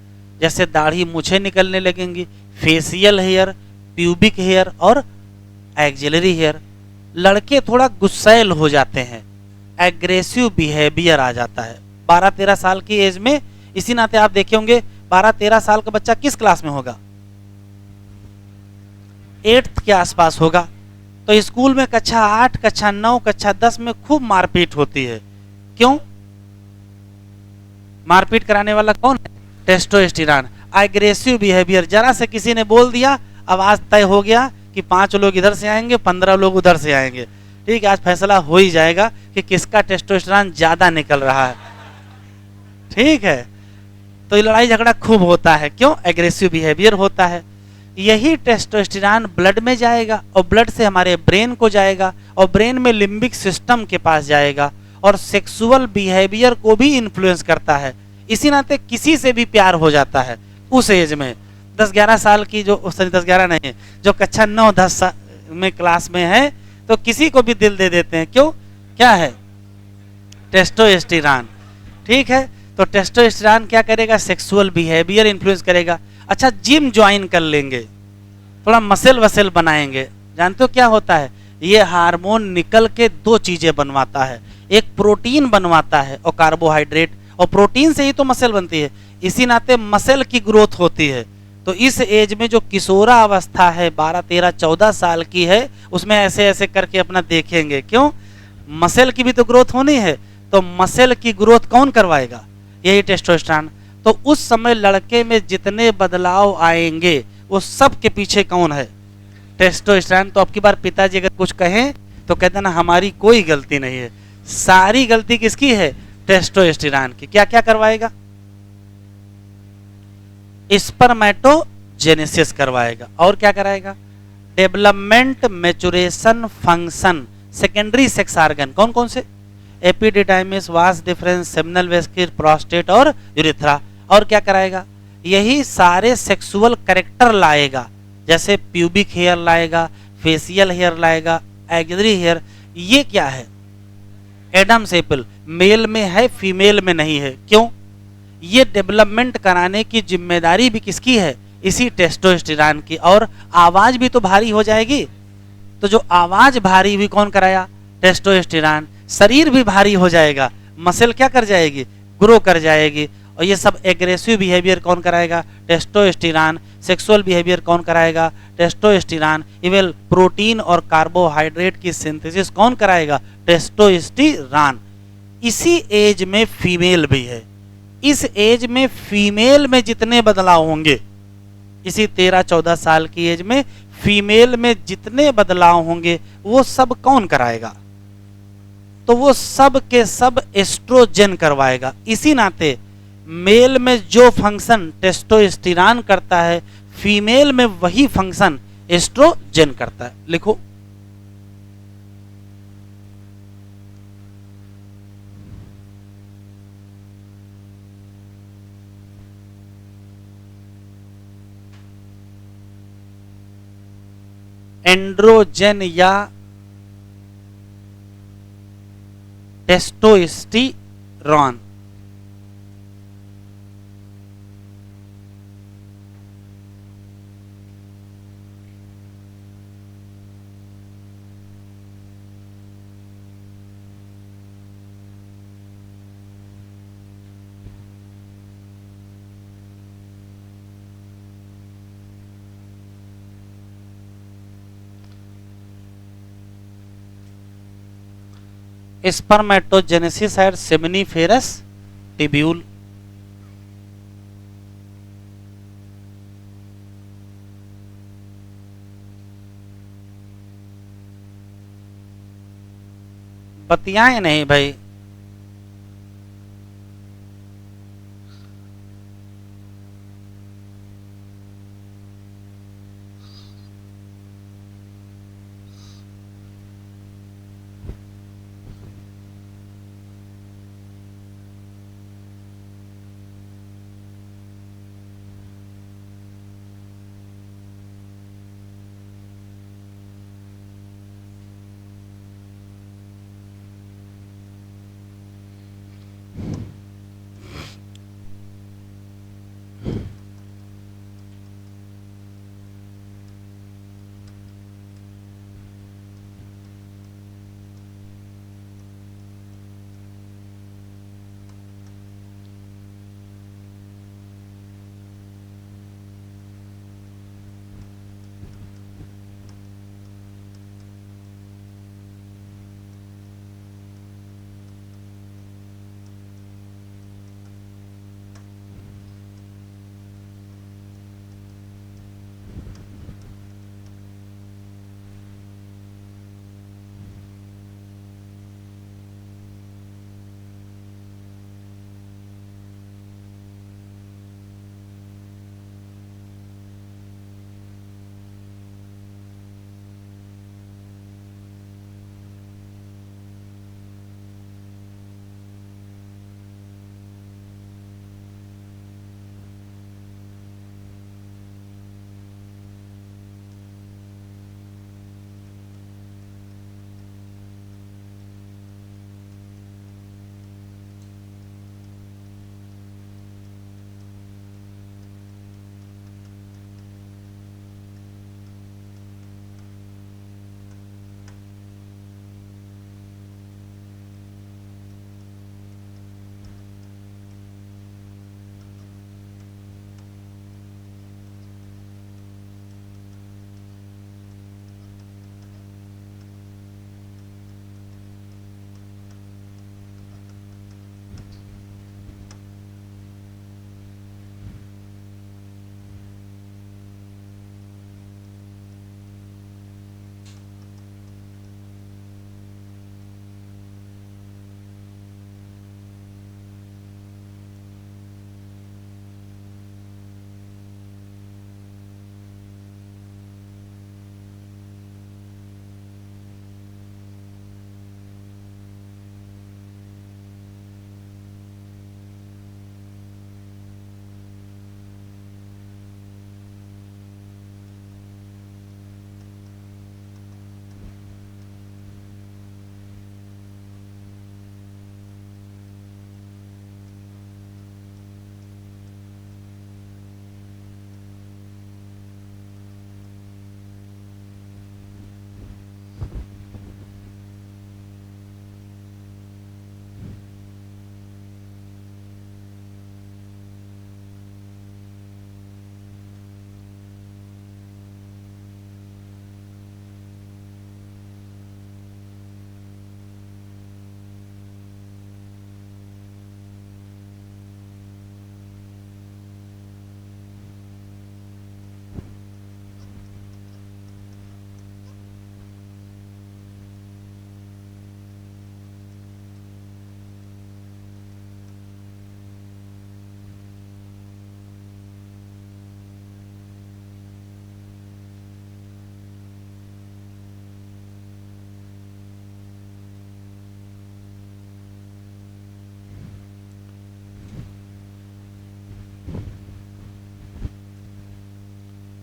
जैसे दाढ़ी मूछें निकलने लगेंगी, फेशियल हेयर, प्यूबिक हेयर और एक्सिलरी हेयर। लड़के थोड़ा गुस्सैल हो जाते हैं, एग्रेसिव बिहेवियर आ जाता है 12-13 साल की एज में। इसी नाते आप देखे होंगे 12-13 साल का बच्चा किस क्लास में होगा? 8th के आसपास होगा। तो स्कूल में कक्षा 8, कक्षा 9, कक्षा 10 में खूब मारपीट होती है। क्यों? मारपीट कराने वाला कौन है? टेस्टोस्टेरोन। एग्रेसिव बिहेवियर, जरा से किसी ने बोल दिया, आवाज तय हो गया कि 5 लोग इधर से आएंगे, 15 लोग उधर से आएंगे। ठीक है, आज फैसला हो ही जाएगा कि किसका टेस्टोस्टेरोन ज्यादा निकल रहा है। ठीक है, तो ये लड़ाई झगड़ा खूब होता है, क्यों? एग्रेसिव बिहेवियर होता है। यही टेस्टोस्टेरोन ब्लड में जाएगा और ब्लड से हमारे ब्रेन को जाएगा और ब्रेन में लिम्बिक सिस्टम के पास जाएगा और सेक्सुअल बिहेवियर को भी इन्फ्लुएंस करता है। इसी नाते किसी से भी प्यार हो जाता है उस एज में। 10-11 साल की जो 10-11 नहीं, जो कक्षा 9-10 में क्लास में है, तो किसी को भी दिल दे देते हैं। क्यों? क्या है? टेस्टोस्टेरोन। ठीक है, तो टेस्टोस्टेरोन क्या करेगा? सेक्सुअल बिहेवियर इन्फ्लुएंस करेगा। अच्छा, जिम ज्वाइन कर लेंगे, थोड़ा मसल वसल बनाएंगे, जानते हो क्या होता है? ये हार्मोन निकल के दो चीजें बनवाता है, एक प्रोटीन बनवाता है और कार्बोहाइड्रेट, और प्रोटीन से ही तो मसल बनती है। इसी नाते मसल की ग्रोथ होती है। तो इस एज में जो किशोरा अवस्था है, 12-13-14 साल की है, उसमें ऐसे ऐसे करके अपना देखेंगे। क्यों? मसल की भी तो ग्रोथ होनी है, तो मसल की ग्रोथ कौन करवाएगा? यही टेस्टोस्टेरोन। तो उस समय लड़के में जितने बदलाव आएंगे वो सब के पीछे कौन है? टेस्टोस्टेरोन। तो अब की बार पिताजी अगर कुछ कहें तो कहते ना, हमारी कोई गलती नहीं है, सारी गलती किसकी है? टेस्टोस्टेरोन की। क्या क्या करवाएगा? स्पर्मेटोजेनेसिस करवाएगा, और क्या कराएगा? Development, maturation, function, secondary sex organ कौन कौन से? Epididymis, vas deferens, seminal vesicle, prostate और यूरेथ्रा। और क्या कराएगा? यही सारे सेक्सुअल कैरेक्टर लाएगा, जैसे प्यूबिक हेयर लाएगा, फेशियल हेयर लाएगा, एक्सिलरी हेयर। ये क्या है? एडम्स एपल मेल में है, फीमेल में नहीं है। क्यों? ये डेवलपमेंट कराने की जिम्मेदारी भी किसकी है? इसी टेस्टोस्टेरोन की। और आवाज भी तो भारी हो जाएगी, तो जो आवाज भारी हुई कौन कराया? टेस्टोस्टेरोन। शरीर भी भारी हो जाएगा, मसल क्या कर जाएगी? ग्रो कर जाएगी। और ये सब एग्रेसिव बिहेवियर कौन कराएगा? टेस्टोस्टेरोन। सेक्सुअल बिहेवियर कौन कराएगा? टेस्टोस्टेरोन। इवन प्रोटीन और कार्बोहाइड्रेट की सिंथेसिस कौन कराएगा? टेस्टोस्टेरोन। इसी एज में फीमेल भी है। इस एज में फीमेल में जितने बदलाव होंगे, इसी 13-14 साल की एज में फीमेल में जितने बदलाव होंगे, वो सब कौन कराएगा? तो वो सब के सब एस्ट्रोजन करवाएगा। इसी नाते मेल में जो फंक्शन टेस्टोस्टेरोन करता है, फीमेल में वही फंक्शन एस्ट्रोजन करता है। लिखो, एंड्रोजन या testosterone. Spermatogenesis at seminiferous tubule. बतियाए नहीं भाई।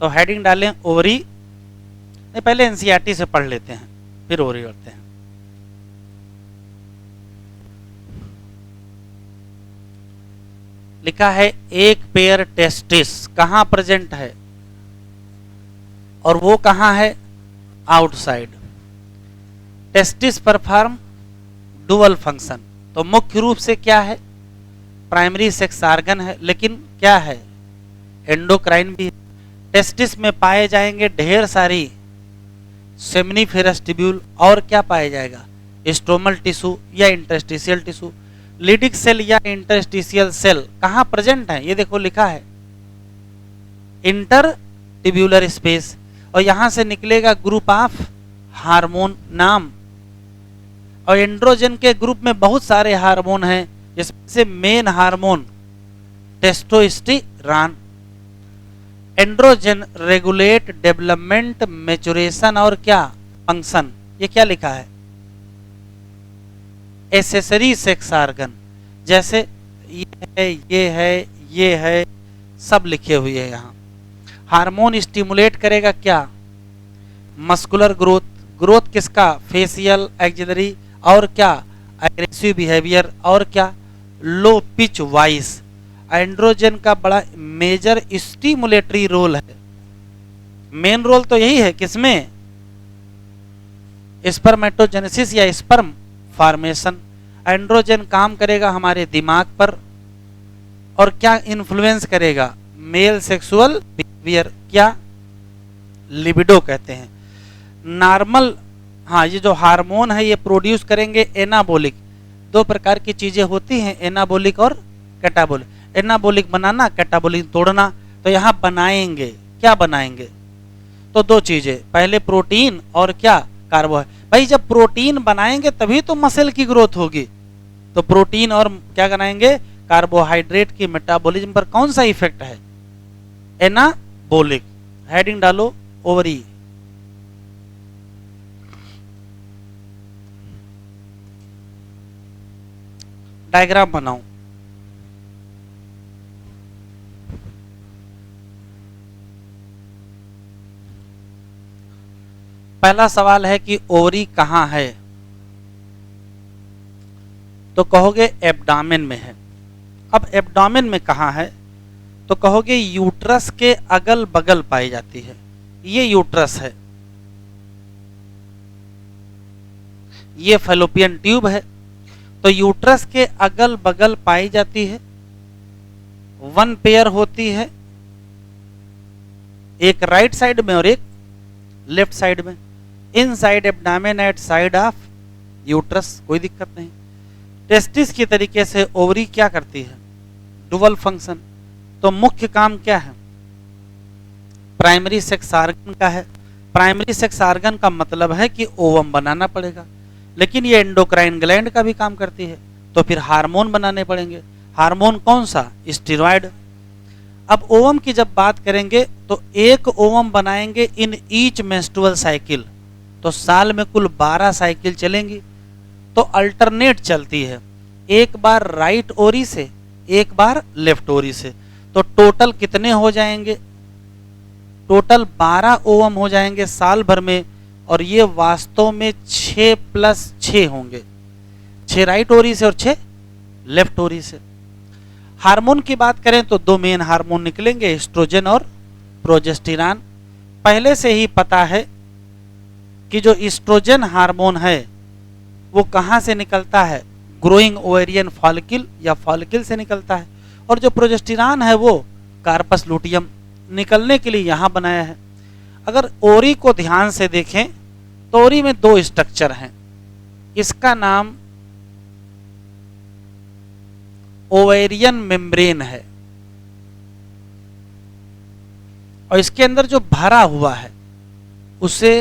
तो हेडिंग डालें ओवरी, नहीं पहले एनसीईआरटी से पढ़ लेते हैं फिर ओवरी करते हैं। लिखा है एक पेयर टेस्टिस कहां प्रेजेंट है और वो कहां है, outside. Testis perform dual function, तो मुख्य रूप से क्या है, प्राइमरी सेक्स ऑर्गन है, लेकिन क्या है, एंडोक्राइन भी है। टेस्टिस में पाए जाएंगे ढेर सारी सेमिनिफेरस ट्यूब्यूल, और क्या पाया जाएगा, स्ट्रोमल टिश्यू या इंटरस्टिशियल टिश्यू। लीडिक सेल या इंटरस्टिशियल सेल कहां प्रेजेंट है, ये देखो लिखा है इंटर ट्यूब्यूलर स्पेस, और यहां से निकलेगा ग्रुप ऑफ हार्मोन नाम। और एंड्रोजन के ग्रुप में बहुत सारे हार्मोन हैं, जिसमें main hormone testosterone. Androgen regulate development, maturation और क्या फंक्शन, ये क्या लिखा है, एसेसरी सेक्स ऑर्गन, जैसे ये है ये है ये है सब लिखे हुए हैं यहाँ। हार्मोन स्टिमुलेट करेगा क्या, मस्कुलर ग्रोथ, ग्रोथ किसका, फेशियल, एक्जिलरी, और क्या एग्रेसिव बिहेवियर, और क्या लो पिच वॉइस। एंड्रोजन का बड़ा मेजर स्टिमुलेटरी रोल है, मेन रोल तो यही है किसमें, स्पर्मेटोजेनेसिस या स्पर्म फॉर्मेशन। एंड्रोजन काम करेगा हमारे दिमाग पर, और क्या इन्फ्लुएंस करेगा, मेल सेक्सुअल बिहेवियर, क्या लिबिडो कहते हैं। नॉर्मल, हाँ ये जो हार्मोन है ये प्रोड्यूस करेंगे एनाबोलिक, दो प्रकार की चीजें होती हैं, एनाबोलिक और कैटाबोलिक। एनाबोलिक बनाना, कैटाबोलिक तोड़ना, तो यहाँ बनाएंगे, क्या बनाएंगे, तो दो चीजें, पहले प्रोटीन और क्या कार्बोहाइड्रेट। भाई जब प्रोटीन बनाएंगे तभी तो मसल की ग्रोथ होगी, तो प्रोटीन और क्या बनाएंगे, कार्बोहाइड्रेट की मेटाबॉलिज्म पर कौन सा इफेक्ट है, एनाबोलिक। हेडिंग डालो ओवरी। डायग्राम बनाओ, पहला सवाल है कि ओवरी कहां है, तो कहोगे एब्डामेन में है। अब एब्डामेन में कहां है, तो कहोगे यूट्रस के अगल बगल पाई जाती है, ये यूट्रस है, ये फैलोपियन ट्यूब है, तो यूट्रस के अगल बगल पाई जाती है, वन पेयर होती है, एक राइट साइड में और एक लेफ्ट साइड में, inside abdomen at side of uterus, कोई दिक्कत नहीं। टेस्टिस की तरीके से ओवरी क्या करती है, डुअल फंक्शन, तो मुख्य काम क्या है, प्राइमरी सेक्स ऑर्गन का है। प्राइमरी सेक्स ऑर्गन का मतलब है कि ओवम बनाना पड़ेगा, लेकिन ये एंडोक्राइन ग्लैंड का भी काम करती है, तो फिर हार्मोन बनाने पड़ेंगे। हार्मोन कौन सा, स्टेरॉइड। अब ओवम की जब बात करेंगे तो एक ओवम बनाएंगे इन ईच मेंस्ट्रुअल साइकिल, तो साल में कुल 12 साइकिल चलेंगी, तो अल्टरनेट चलती है, एक बार राइट ओरी से एक बार लेफ्ट ओरी से, तो टोटल कितने हो जाएंगे, टोटल 12 ओवम हो जाएंगे साल भर में, और ये वास्तव में 6 + 6 होंगे, 6 राइट ओरी से और 6 लेफ्ट ओरी से। हार्मोन की बात करें तो दो मेन हार्मोन निकलेंगे, एस्ट्रोजन और प्रोजेस्टेरॉन। पहले से ही पता है कि जो एस्ट्रोजन हार्मोन है वो कहां से निकलता है, ग्रोइंग ओवेरियन फॉलिकल या फॉलिकल से निकलता है, और जो प्रोजेस्टेरॉन है वो कार्पस लुटियम निकलने के लिए यहां बनाया है। अगर ओरी को ध्यान से देखें तो ओरी में दो स्ट्रक्चर हैं, इसका नाम ओवेरियन मेम्ब्रेन है, और इसके अंदर जो भरा हुआ है उसे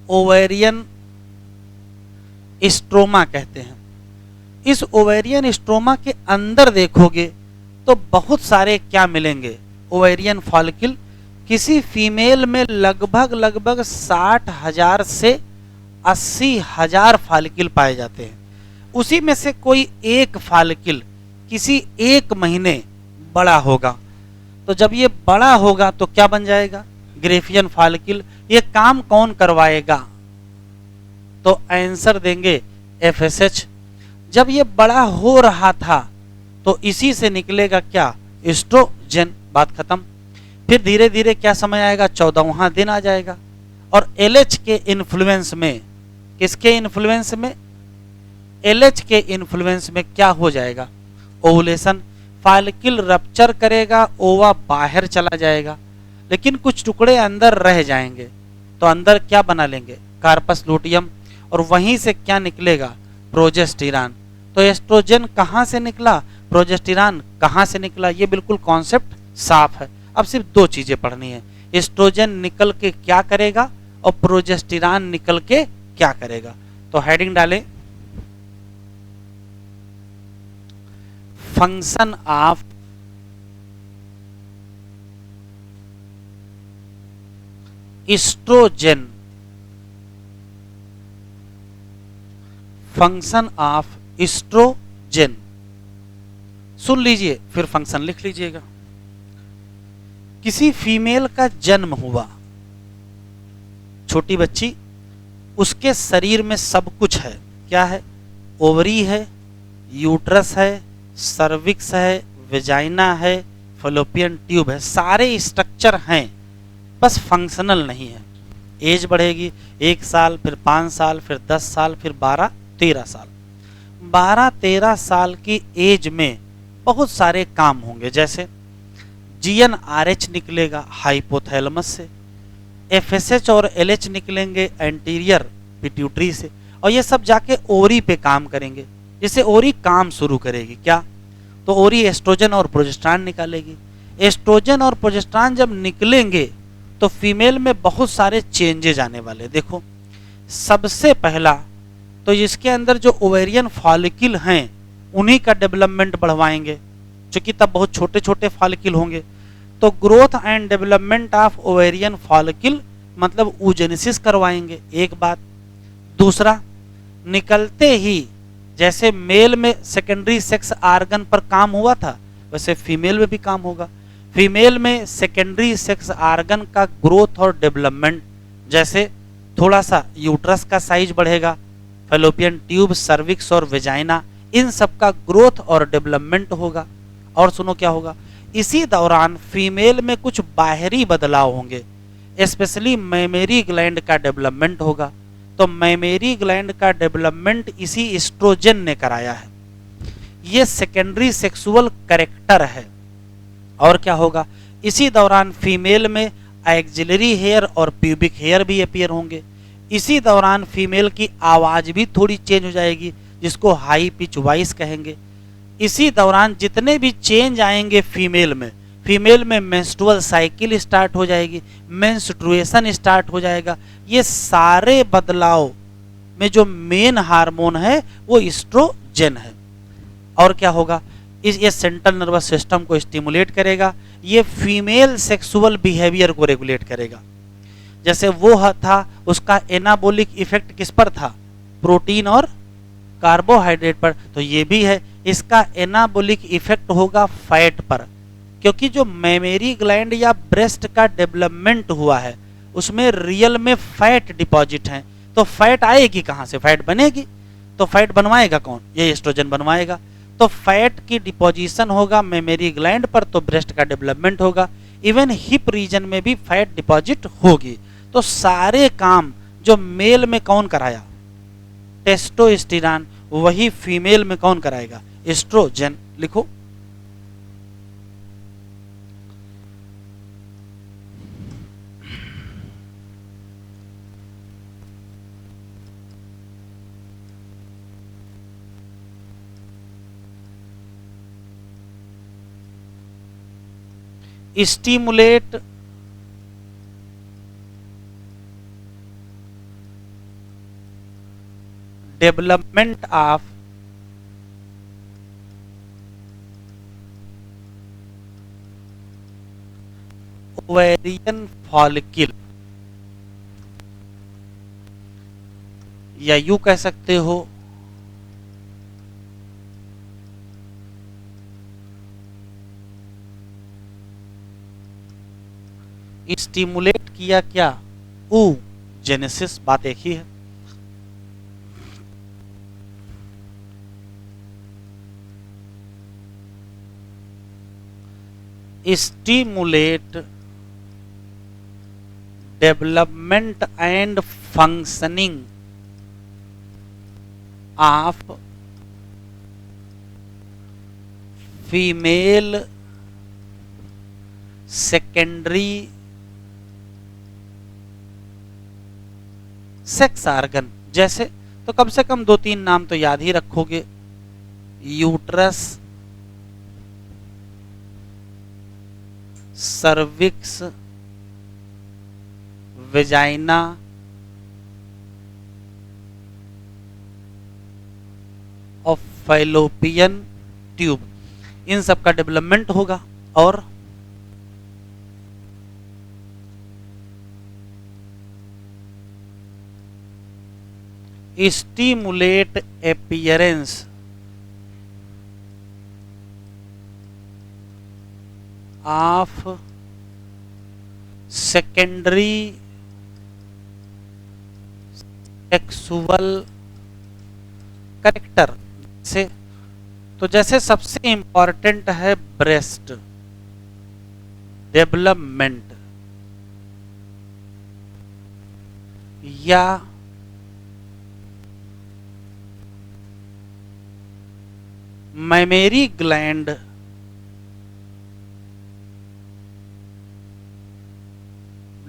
ओवेरियन स्ट्रोमा कहते हैं। इस ओवेरियन स्ट्रोमा के अंदर देखोगे तो बहुत सारे क्या मिलेंगे, ओवेरियन फॉलिकल। किसी फीमेल में लगभग 60,000 से 80,000 फॉलिकल पाए जाते हैं, उसी में से कोई एक फॉलिकल किसी एक महीने बड़ा होगा, तो जब ये बड़ा होगा तो क्या बन जाएगा, ग्रेफियन फॉलिकल। ये काम कौन करवाएगा, तो आंसर देंगे एफएसएच। जब ये बड़ा हो रहा था तो इसी से निकलेगा क्या, एस्ट्रोजन, बात खत्म। फिर धीरे धीरे क्या समय आएगा, 14वां दिन आ जाएगा। और एलएच के इन्फ्लुएंस में, किसके इन्फ्लुएंस में, एलएच के इन्फ्लुएंस में क्या हो जाएगा, ओवुलेशन। फॉलिकल रप्चर करेगा, ओवा बाहर चला जाएगा, लेकिन कुछ टुकड़े अंदर रह जाएंगे। तो अंदर क्या बना लेंगे, कार्पस लूटियम, और वहीं से क्या निकलेगा, प्रोजेस्टेरॉन। तो एस्ट्रोजन कहां से निकला, प्रोजेस्टेरॉन कहां से निकला, ये बिल्कुल कॉन्सेप्ट साफ है। अब सिर्फ दो चीजें पढ़नी है, एस्ट्रोजन निकल के क्या करेगा और प्रोजेस्टेरॉन निकल के क्या करेगा। तो हेडिंग डालें, function of estrogen, function of estrogen. सुन लीजिए फिर फंक्शन लिख लीजिएगा। किसी फीमेल का जन्म हुआ, छोटी बच्ची, उसके शरीर में सब कुछ है, क्या है, ओवरी है, यूट्रस है, सर्विक्स है, वेजाइना है, फलोपियन ट्यूब है, सारे स्ट्रक्चर हैं, बस फंक्शनल नहीं है। एज बढ़ेगी, 1 साल, फिर 5 साल, फिर 10 साल, फिर 12-13 साल। 12-13 साल की एज में बहुत सारे काम होंगे, जैसे जीएनआरएच निकलेगा हाइपोथैलेमस से, एफएसएच और एलएच निकलेंगे एंटीरियर पिट्यूटरी से, और ये सब जाके ओरी पे काम करेंगे। जैसे ओरी काम शुरू करेगी क्या, तो ओरी एस्ट्रोजन और प्रोजेस्टेरॉन निकालेगी। एस्ट्रोजन और प्रोजेस्टेरॉन जब निकलेंगे तो फीमेल में बहुत सारे चेंजेज आने वाले। देखो, सबसे पहला तो इसके अंदर जो ओवेरियन फॉलिकल हैं उन्हीं का डेवलपमेंट बढ़वाएंगे, क्योंकि तब बहुत छोटे छोटे फॉलिकल होंगे। तो growth and development of ovarian follicle मतलब oogenesis करवाएंगे, एक बात। दूसरा, निकलते ही जैसे मेल में सेकेंडरी सेक्स आर्गन पर काम हुआ था, वैसे फीमेल में भी काम होगा। फीमेल में सेकेंडरी सेक्स आर्गन का ग्रोथ और डेवलपमेंट, जैसे थोड़ा सा यूट्रस का साइज बढ़ेगा, फैलोपियन ट्यूब, सर्विक्स और वेजाइना, इन सब का ग्रोथ और डेवलपमेंट होगा। और सुनो क्या होगा, इसी दौरान फीमेल में कुछ बाहरी बदलाव होंगे, स्पेशली मेमोरी ग्लैंड का डेवलपमेंट होगा। तो मेमोरी ग्लैंड का डेवलपमेंट इसी एस्ट्रोजन ने कराया है, ये सेकेंडरी सेक्सुअल कैरेक्टर है। और क्या होगा, इसी दौरान फीमेल में एक्सिलरी हेयर और प्यूबिक हेयर भी अपीयर होंगे। इसी दौरान फीमेल की आवाज भी थोड़ी चेंज हो जाएगी, जिसको हाई पिच वॉइस कहेंगे। इसी दौरान जितने भी चेंज आएंगे फीमेल में मेंस्ट्रुअल साइकिल स्टार्ट हो जाएगी, मेंस्ट्रुएशन स्टार्ट हो जाएगा। ये सारे बदलाव में जो मेन हार्मोन है वो एस्ट्रोजन है। और क्या होगा, ये सेंट्रल नर्वस सिस्टम को स्टिमुलेट करेगा, ये फीमेल सेक्सुअल बिहेवियर को रेगुलेट करेगा। जैसे वो था, उसका एनाबोलिक इफेक्ट किस पर था, प्रोटीन और कार्बोहाइड्रेट पर, तो ये भी है, इसका एनाबोलिक इफेक्ट होगा फैट पर। क्योंकि जो मेमोरी ग्लैंड या ब्रेस्ट का डेवलपमेंट हुआ है उसमें रियल में फैट डिपॉजिट है, तो फैट आएगी कहां से, फैट बनेगी, तो फैट बनवाएगा कौन, ये एस्ट्रोजन बनवाएगा। तो फैट की डिपोजिशन होगा मेमोरी ग्लैंड पर, तो ब्रेस्ट का डेवलपमेंट होगा। इवन हिप रीजन में भी फैट डिपॉजिट होगी। तो सारे काम जो मेल में कौन कराया, टेस्टोस्टेरॉन, वही फीमेल में कौन कराएगा, एस्ट्रोजन। लिखो, stimulate development of ovarian follicle, या यूं कह सकते हो स्टिमुलेट किया क्या, ऊ जेनेसिस, बात एक ही है। Stimulate development and functioning of female secondary sex organ. जैसे तो कम से कम 2-3 नाम तो याद ही रखोगे, यूट्रस, सर्विक्स, वेजाइना, और फैलोपियन ट्यूब, इन सब का डेवलपमेंट होगा। और stimulate appearance of secondary sexual character से। तो जैसे सबसे इंपॉर्टेंट है ब्रेस्ट डेवलपमेंट, या मैमेरी ग्लैंड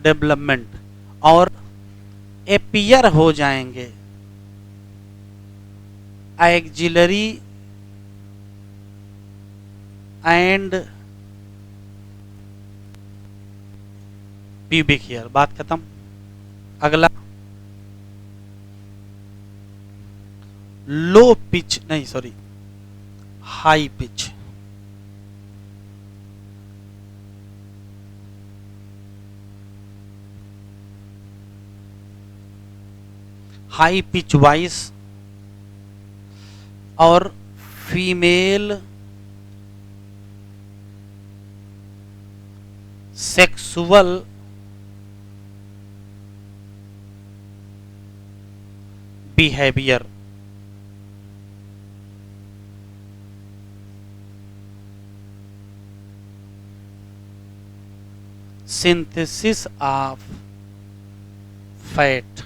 डेवलपमेंट, और एपियर हो जाएंगे एक्जिलरी एंड प्यूबिक हेयर। बात खत्म। अगला लो पिच, नहीं sorry, high pitch. High pitch voice और female sexual behaviour. Synthesis of fat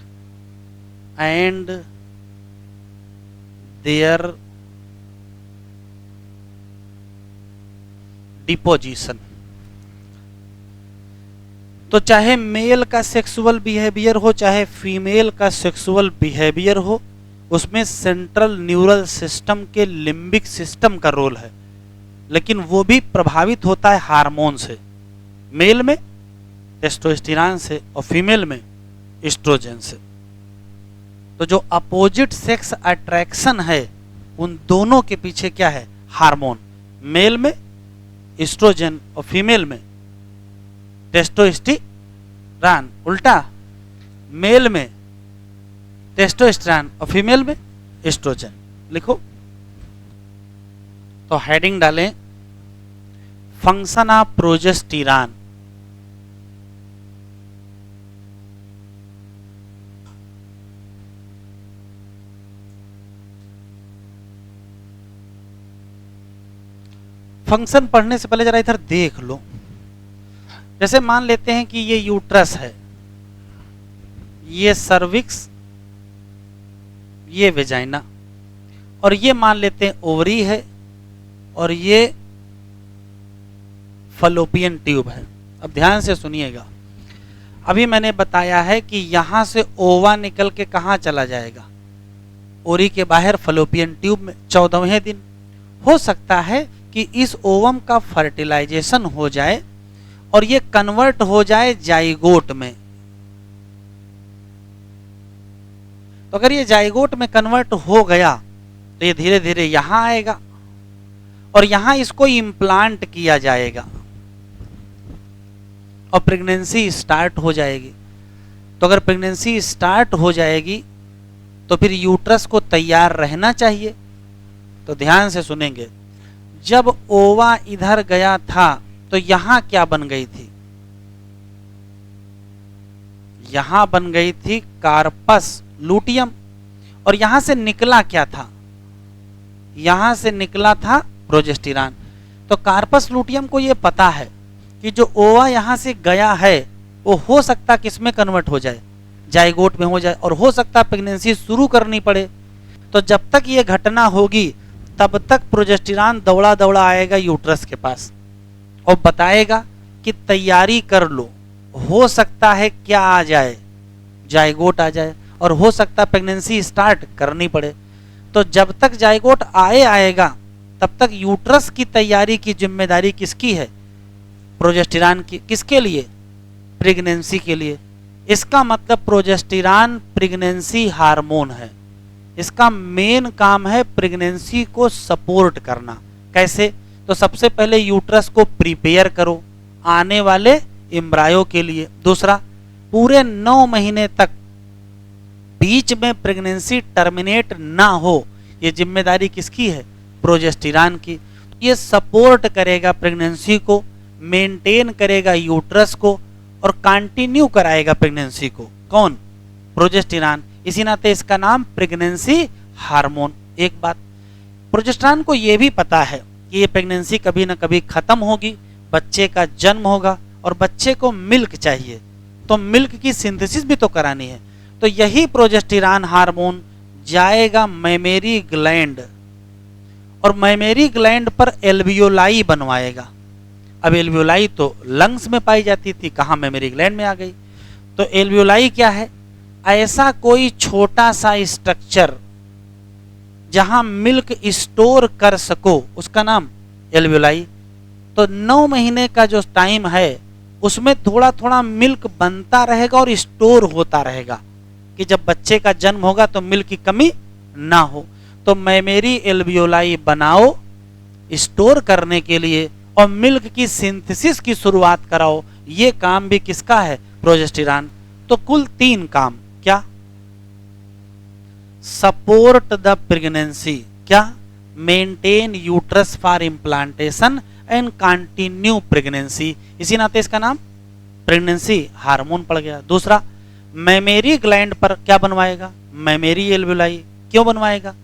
and their deposition. तो चाहे मेल का सेक्सुअल बिहेवियर हो, चाहे फीमेल का सेक्सुअल बिहेवियर हो, उसमें सेंट्रल न्यूरल सिस्टम के लिम्बिक सिस्टम का रोल है, लेकिन वो भी प्रभावित होता है हार्मोन से। मेल में टेस्टोस्टेरोन से और फीमेल में एस्ट्रोजन से। तो जो अपोजिट सेक्स अट्रैक्शन है उन दोनों के पीछे क्या है, हार्मोन। मेल में एस्ट्रोजन और फीमेल में टेस्टोस्टेरोन, उल्टा मेल में टेस्टोस्टेरोन और फीमेल में एस्ट्रोजन। लिखो। तो हेडिंग डालें फंक्शन ऑफ प्रोजेस्टेरोन। फंक्शन पढ़ने से पहले जरा इधर देख लो। जैसे मान लेते हैं कि ये यूट्रस है, ये सर्विक्स, ये वेजाइना, और ये मान लेते हैं ओवरी है, और ये फलोपियन ट्यूब है। अब ध्यान से सुनिएगा। अभी मैंने बताया है कि यहां से ओवा निकल के कहां चला जाएगा, ओरी के बाहर फलोपियन ट्यूब में 14वें दिन। हो सकता है कि इस ओवम का फर्टिलाइजेशन हो जाए और ये कन्वर्ट हो जाए जाइगोट में। तो अगर ये जाइगोट में कन्वर्ट हो गया तो ये धीरे धीरे यहां आएगा और यहां इसको इम्प्लांट किया जाएगा और प्रेगनेंसी स्टार्ट हो जाएगी। तो अगर प्रेगनेंसी स्टार्ट हो जाएगी तो फिर यूट्रस को तैयार रहना चाहिए। तो ध्यान से सुनेंगे। जब ओवा इधर गया था तो यहां क्या बन गई थी, यहां बन गई थी कार्पस लूटियम, और यहां से निकला क्या था, यहां से निकला था प्रोजेस्टेरॉन। तो कार्पस लूटियम को यह पता है कि जो ओवा यहां से गया है वो हो सकता किसमें कन्वर्ट हो जाए, जाइगोट में हो जाए, और हो सकता प्रेगनेंसी शुरू करनी पड़े। तो जब तक ये घटना होगी तब तक प्रोजेस्टेरॉन दौड़ा दौड़ा आएगा यूट्रस के पास और बताएगा कि तैयारी कर लो, हो सकता है क्या आ जाए, जाइगोट आ जाए, और हो सकता प्रेगनेंसी स्टार्ट करनी पड़े। तो जब तक जाइगोट आएगा तब तक यूट्रस की तैयारी की जिम्मेदारी किसकी है, प्रोजेस्टेरॉन की। किसके लिए, प्रेगनेंसी के लिए। इसका मतलब प्रोजेस्टेरॉन प्रेगनेंसी हार्मोन है, इसका मेन काम है प्रेगनेंसी को सपोर्ट करना। कैसे, तो सबसे पहले यूट्रस को प्रिपेयर करो आने वाले एम्ब्रायो के लिए। दूसरा, पूरे 9 महीने तक बीच में प्रेगनेंसी टर्मिनेट ना हो, ये जिम्मेदारी किसकी है, प्रोजेस्टेरॉन की। ये सपोर्ट करेगा प्रेगनेंसी को, मेंटेन करेगा यूट्रस को, और कंटिन्यू कराएगा प्रेगनेंसी को। कौन, प्रोजेस्टेरॉन। इसी नाते इसका नाम प्रेगनेंसी हार्मोन। एक बात, प्रोजेस्टेरॉन को यह भी पता है कि ये प्रेगनेंसी कभी ना कभी खत्म होगी, बच्चे का जन्म होगा और बच्चे को मिल्क चाहिए, तो मिल्क की सिंथेसिस भी तो करानी है। तो यही प्रोजेस्टेरॉन हार्मोन जाएगा मैमेरी ग्लैंड, और मैमेरी ग्लैंड पर एल्वियोलाई बनवाएगा। अब एल्वियोलाई तो लंग्स में पाई जाती थी, कहां मैमेरी ग्लैंड में आ गई। तो एल्वियोलाई क्या है, ऐसा कोई छोटा सा स्ट्रक्चर जहां मिल्क स्टोर कर सको, उसका नाम एल्वियोलाई। तो 9 महीने का जो टाइम है उसमें थोड़ा थोड़ा मिल्क बनता रहेगा और स्टोर होता रहेगा कि जब बच्चे का जन्म होगा तो मिल्क की कमी ना हो। तो मैमेरी एल्वियोलाई बनाओ स्टोर करने के लिए, और मिल्क की सिंथेसिस की शुरुआत कराओ। ये काम भी किसका है, प्रोजेस्टेरॉन। तो कुल 3 काम, क्या, सपोर्ट द प्रेगनेंसी, क्या, maintain uterus for implantation and continue pregnancy. इसी नाते इसका नाम प्रेगनेंसी हार्मोन पड़ गया। दूसरा, मैमेरी ग्लैंड पर क्या बनवाएगा, मैमेरी एल्वियोलाई। क्यों बनवाएगा,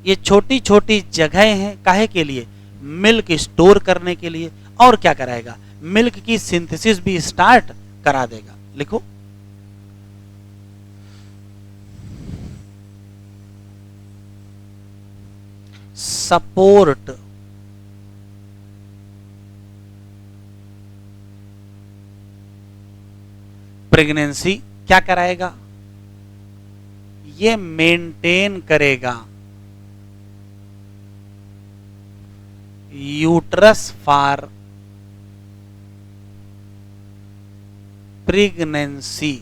ये छोटी छोटी जगह हैं, काहे के लिए, मिल्क स्टोर करने के लिए। और क्या कराएगा, मिल्क की सिंथेसिस भी स्टार्ट करा देगा। लिखो, सपोर्ट प्रेगनेंसी, क्या कराएगा, ये मेंटेन करेगा यूट्रस फॉर प्रेगनेंसी।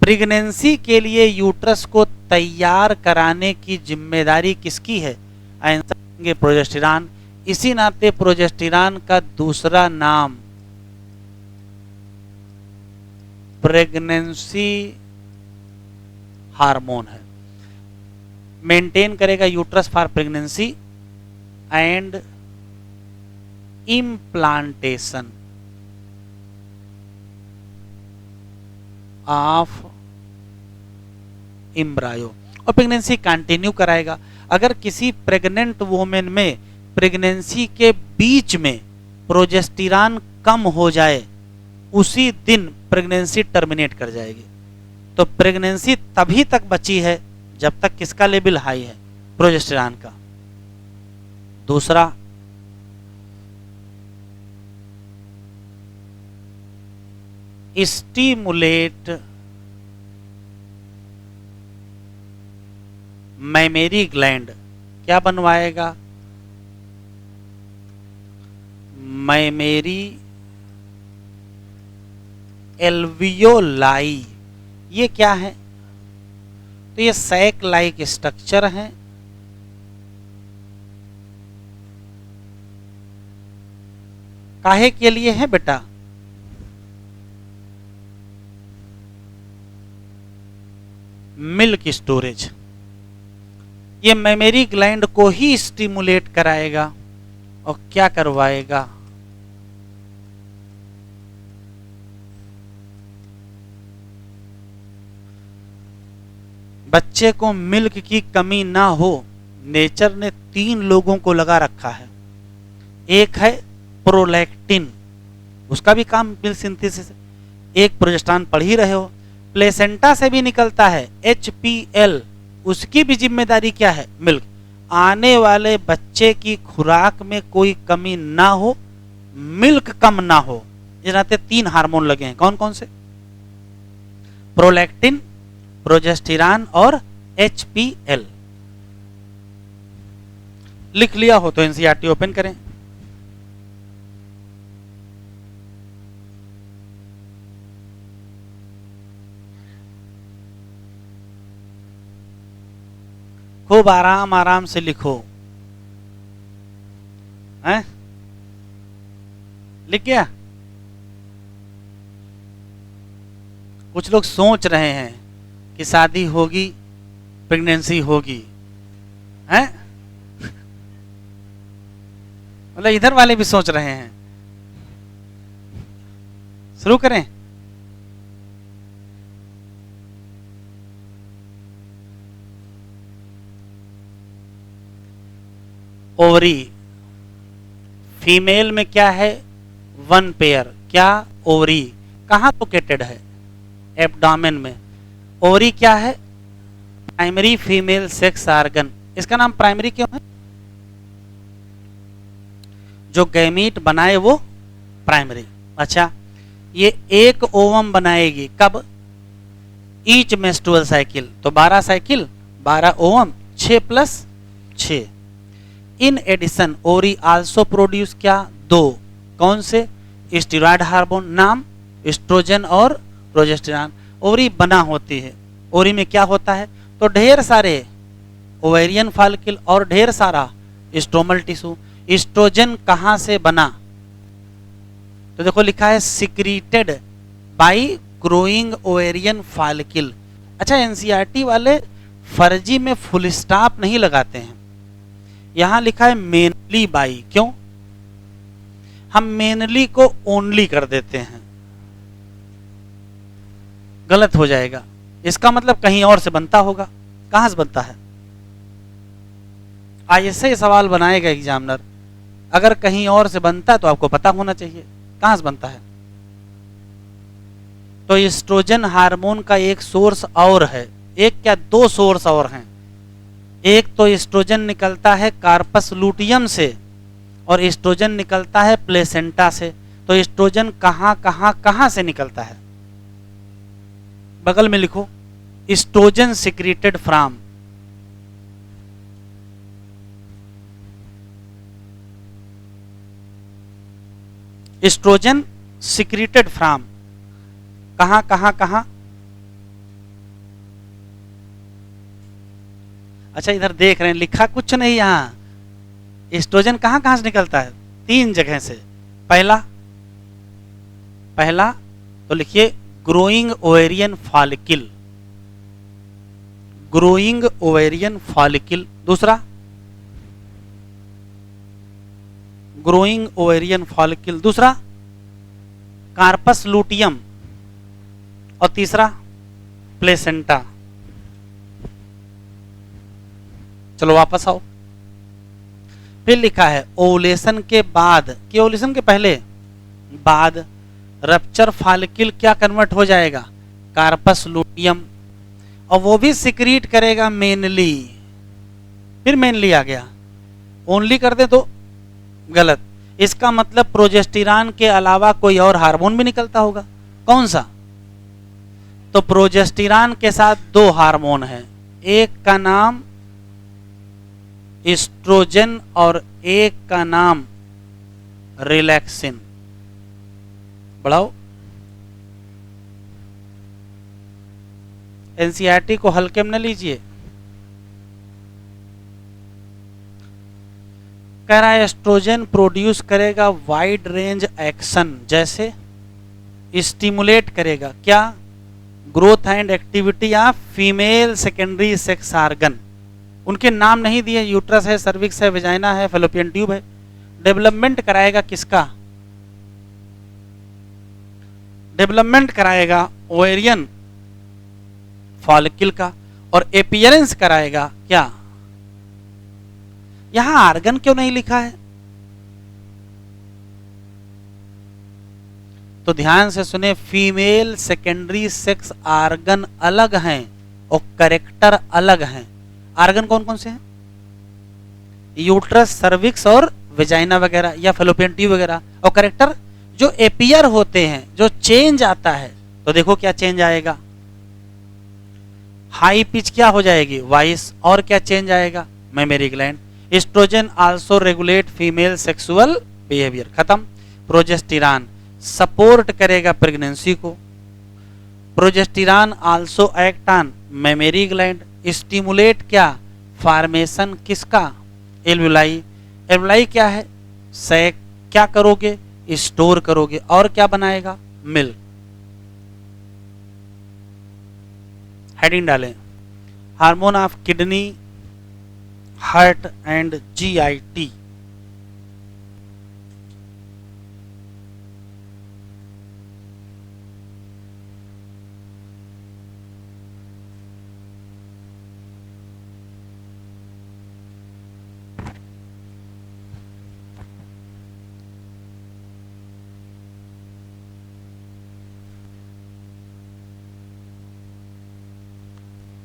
प्रेगनेंसी के लिए यूट्रस को तैयार कराने की जिम्मेदारी किसकी है, आंसर देंगे प्रोजेस्टेरॉन। इसी नाते प्रोजेस्टेरॉन का दूसरा नाम प्रेगनेंसी हार्मोन है। मेंटेन करेगा uterus for pregnancy and implantation of embryo, और प्रेगनेंसी कंटिन्यू कराएगा। अगर किसी प्रेग्नेंट वुमेन में प्रेगनेंसी के बीच में प्रोजेस्टेरॉन कम हो जाए, उसी दिन प्रेगनेंसी टर्मिनेट कर जाएगी। तो प्रेगनेंसी तभी तक बची है जब तक किसका लेवल हाई है, प्रोजेस्टेरॉन का। दूसरा, स्टिमुलेट मैमेरी ग्लैंड, क्या बनवाएगा, मैमेरी एल्वियोलाई। ये क्या है, तो ये सैक लाइक स्ट्रक्चर है, काहे के लिए है बेटा, मिल्क स्टोरेज। ये मैमेरी ग्लैंड को ही स्टिमुलेट कराएगा और क्या करवाएगा, बच्चे को मिल्क की कमी ना हो, नेचर ने 3 लोगों को लगा रखा है। एक है प्रोलैक्टिन, उसका भी काम मिल्क सिंथेसिस है। एक प्रोजेस्टेरॉन पढ़ ही रहे हो, प्लेसेंटा से भी निकलता है HPL, उसकी भी जिम्मेदारी क्या है? मिल्क। आने वाले बच्चे की खुराक में कोई कमी ना हो, मिल्क कम ना हो, इस नाते 3 हार्मोन लगे हैं। कौन कौन से? प्रोलैक्टिन, प्रोजेस्टेरॉन और HPL। लिख लिया हो तो एनसीईआरटी ओपन करें। खूब आराम आराम से लिखो। हैं? लिख गया? कुछ लोग सोच रहे हैं कि शादी होगी, प्रेगनेंसी होगी, हैं? मतलब इधर वाले भी सोच रहे हैं। शुरू करें? ओवरी, फीमेल में क्या है? 1 पेयर। क्या? ओवरी। कहाँ लोकेटेड है? एब्डोमेन में। ओवरी क्या है? Primary female sex organ. इसका नाम प्राइमरी क्यों है? जो गैमीट बनाए वो प्राइमरी। अच्छा, ये एक ओवम बनाएगी कब? Each menstrual cycle. तो 12 cycle, 12 ovum, 6 + 6। In addition ovary also produce क्या? 2। कौन से? Steroid hormone. नाम? एस्ट्रोजन और प्रोजेस्टेरॉन। ओवरी बना होती है। ओवरी में क्या होता है? तो ढेर सारे ओवेरियन फॉलिकल और ढेर सारा स्ट्रोमल टिश्यू। एस्ट्रोजन कहां से बना? तो देखो लिखा है secreted by growing ovarian follicle. अच्छा, एनसीईआरटी वाले फर्जी में फुल स्टॉप नहीं लगाते हैं, यहां लिखा है मेनली बाई। क्यों? हम मेनली को ओनली कर देते हैं, गलत हो जाएगा। इसका मतलब कहीं और से बनता होगा। कहां से बनता है? ऐसे ही सवाल बनाएगा एग्जामिनर। अगर कहीं और से बनता है तो आपको पता होना चाहिए कहां से बनता है। तो एस्ट्रोजन हार्मोन का एक सोर्स और है, एक क्या 2 सोर्स और हैं। एक तो एस्ट्रोजन निकलता है कार्पस लूटियम से और एस्ट्रोजन निकलता है प्लेसेंटा से। तो एस्ट्रोजन कहां कहां कहां से निकलता है? बगल में लिखो, estrogen secreted from. Estrogen secreted from कहां कहां कहां? अच्छा, इधर देख रहे हैं, लिखा कुछ नहीं यहां। एस्ट्रोजन कहां कहां से निकलता है? 3 जगह से। पहला तो लिखिए growing ovarian follicle, growing ovarian follicle. दूसरा ग्रोइंग ओवेरियन फॉलिकल, दूसरा कार्पस लूटियम और तीसरा प्लेसेंटा। चलो वापस आओ। फिर लिखा है ओवुलेशन के बाद, कि ओवुलेशन के पहले, बाद रप्चर फॉलिकल क्या कन्वर्ट हो जाएगा? कार्पस लूटियम, और वो भी सिक्रीट करेगा मेनली। फिर मेनली आ गया, ओनली कर दे तो गलत। इसका मतलब प्रोजेस्टेरॉन के अलावा कोई और हार्मोन भी निकलता होगा। कौन सा? तो प्रोजेस्टेरॉन के साथ 2 हार्मोन हैं, एक का नाम एस्ट्रोजन और एक का नाम रिलैक्सिन। बढ़ाओ। एनसीईआरटी को हल्के में न लीजिए। कह रहा है एस्ट्रोजन प्रोड्यूस करेगा वाइड रेंज एक्शन, जैसे स्टिमुलेट करेगा क्या? Growth and activity of female secondary sex organ. उनके नाम नहीं दिए, यूट्रस है, सर्विक्स है, वेजाइना है, फैलोपियन ट्यूब है। डेवलपमेंट कराएगा किसका? डेवलपमेंट कराएगा ओवेरियन फॉलिकल का। और एपियरेंस कराएगा क्या? यहां आर्गन क्यों नहीं लिखा है? तो ध्यान से सुने, फीमेल सेकेंडरी सेक्स आर्गन अलग हैं और करेक्टर अलग हैं। आर्गन कौन कौन से हैं? यूट्रस, सर्विक्स और वेजाइना वगैरह या फेलोपियन ट्यूब वगैरह। और करेक्टर जो एपियर होते हैं, जो चेंज आता है, तो देखो क्या चेंज आएगा। हाई पिच क्या हो जाएगी? वॉइस। और क्या चेंज आएगा? Mammary gland. Estrogen also regulate female sexual behaviour. खत्म। प्रोजेस्टेरॉन सपोर्ट करेगा प्रेगनेंसी को। Progesterone also act on mammary gland. Stimulate क्या? फॉर्मेशन किसका? एल्वुलाई। एल्वुलाई क्या है? सैक। क्या करोगे? स्टोर करोगे। और क्या बनाएगा? मिल्क। हेडिंग डालें, hormone of kidney, heart and GIT.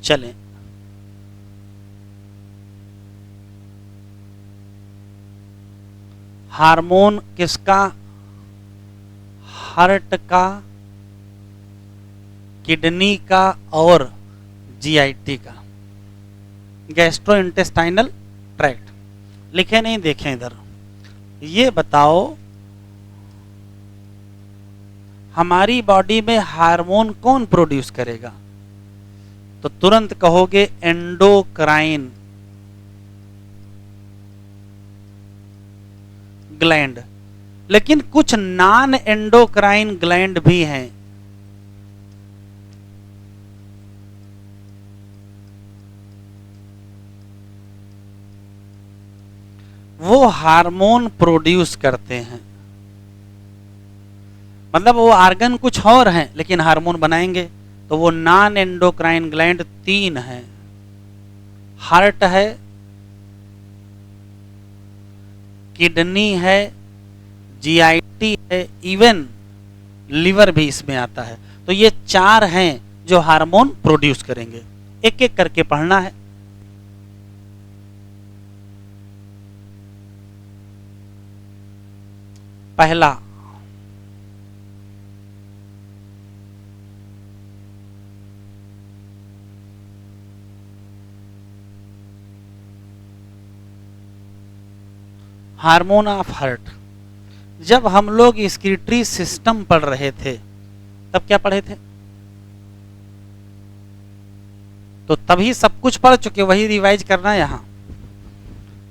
चलें, हार्मोन किसका? हार्ट का, किडनी का और जीआईटी का, गैस्ट्रोइंटेस्टाइनल ट्रैक्ट। लिखे नहीं? देखें इधर। ये बताओ हमारी बॉडी में हार्मोन कौन प्रोड्यूस करेगा? तो तुरंत कहोगे एंडोक्राइन ग्लैंड। लेकिन कुछ नॉन एंडोक्राइन ग्लैंड भी हैं। वो हार्मोन प्रोड्यूस करते हैं। मतलब वो आर्गन कुछ और हैं लेकिन हार्मोन बनाएंगे। तो वो नॉन एंडोक्राइन ग्लैंड 3 हैं। हार्ट है, किडनी है, जीआईटी है, इवन लिवर भी इसमें आता है। तो ये 4 हैं जो हार्मोन प्रोड्यूस करेंगे। एक एक करके पढ़ना है। पहला, हार्मोन ऑफ हार्ट। जब हम लोग स्क्रीटरी सिस्टम पढ़ रहे थे तब क्या पढ़े थे? तो तभी सब कुछ पढ़ चुके, वही रिवाइज करना है यहां।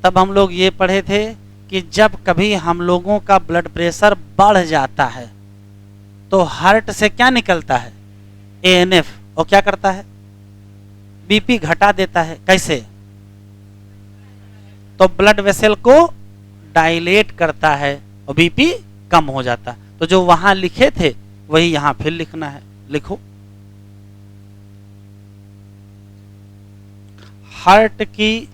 तब हम लोग ये पढ़े थे कि जब कभी हम लोगों का ब्लड प्रेशर बढ़ जाता है तो हार्ट से क्या निकलता है? एएनएफ। और क्या करता है? बीपी घटा देता है। कैसे? तो ब्लड वेसल को डायलेट करता है और बीपी कम हो जाता है। तो जो वहां लिखे थे वही यहां फिर लिखना है। लिखो, हार्ट की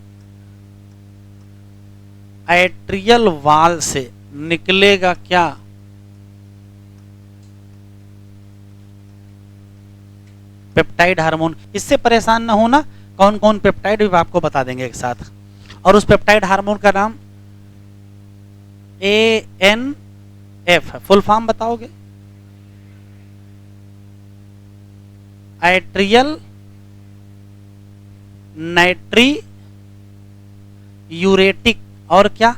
एट्रियल वाल से निकलेगा क्या? Peptide hormone. इससे परेशान ना होना, कौन कौन पेप्टाइड भी आपको बता देंगे एक साथ। और उस पेप्टाइड हार्मोन का नाम ANF है। फुल फॉर्म बताओगे? एट्रियल नाइट्री यूरेटिक और क्या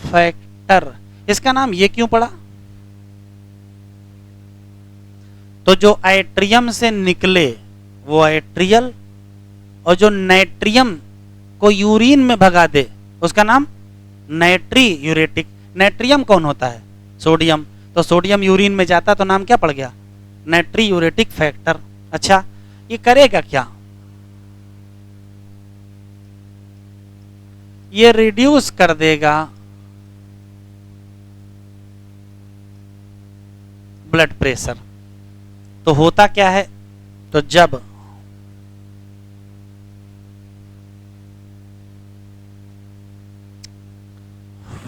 फैक्टर। इसका नाम ये क्यों पड़ा? तो जो एट्रियम से निकले वो एट्रियल, और जो नाइट्रियम को यूरिन में भगा दे उसका नाम नाइट्री यूरेटिक। नाइट्रियम कौन होता है? सोडियम। तो सोडियम यूरिन में जाता तो नाम क्या पड़ गया? नाइट्री यूरेटिक फैक्टर। अच्छा, ये करेगा क्या? ये रिड्यूस कर देगा ब्लड प्रेशर। तो होता क्या है? तो जब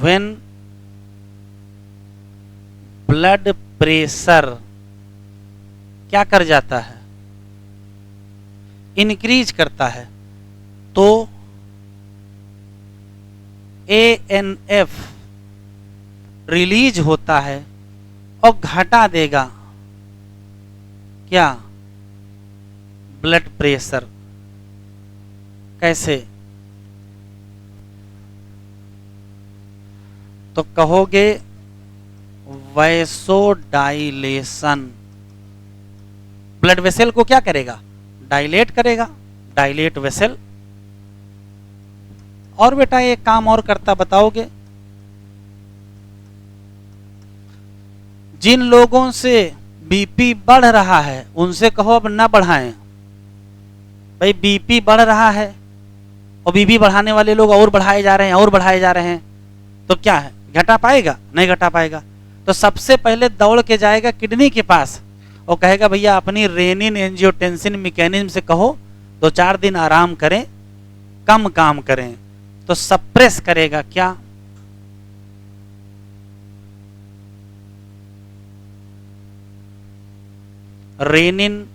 व्हेन ब्लड प्रेशर क्या कर जाता है, इंक्रीज करता है, तो ANF रिलीज होता है और घटा देगा क्या, ब्लड प्रेशर। कैसे, तो कहोगे वैसोडाइलेशन। ब्लड वेसल को क्या करेगा, डायलेट करेगा, डायलेट वेसल। और बेटा एक काम और करता, बताओगे, जिन लोगों से बीपी बढ़ रहा है उनसे कहो अब ना बढ़ाएं। भाई बीपी बढ़ रहा है और बीपी बढ़ाने वाले लोग और बढ़ाए जा रहे हैं और बढ़ाए जा रहे हैं, तो क्या है, घटा पाएगा, नहीं घटा पाएगा। तो सबसे पहले दौड़ के जाएगा किडनी के पास और कहेगा भैया अपनी रेनिन एंजियोटेंसिन मैकेनिज्म से कहो 2-4 दिन आराम करें, कम काम करें, तो सप्रेस करेगा क्या, रेनिन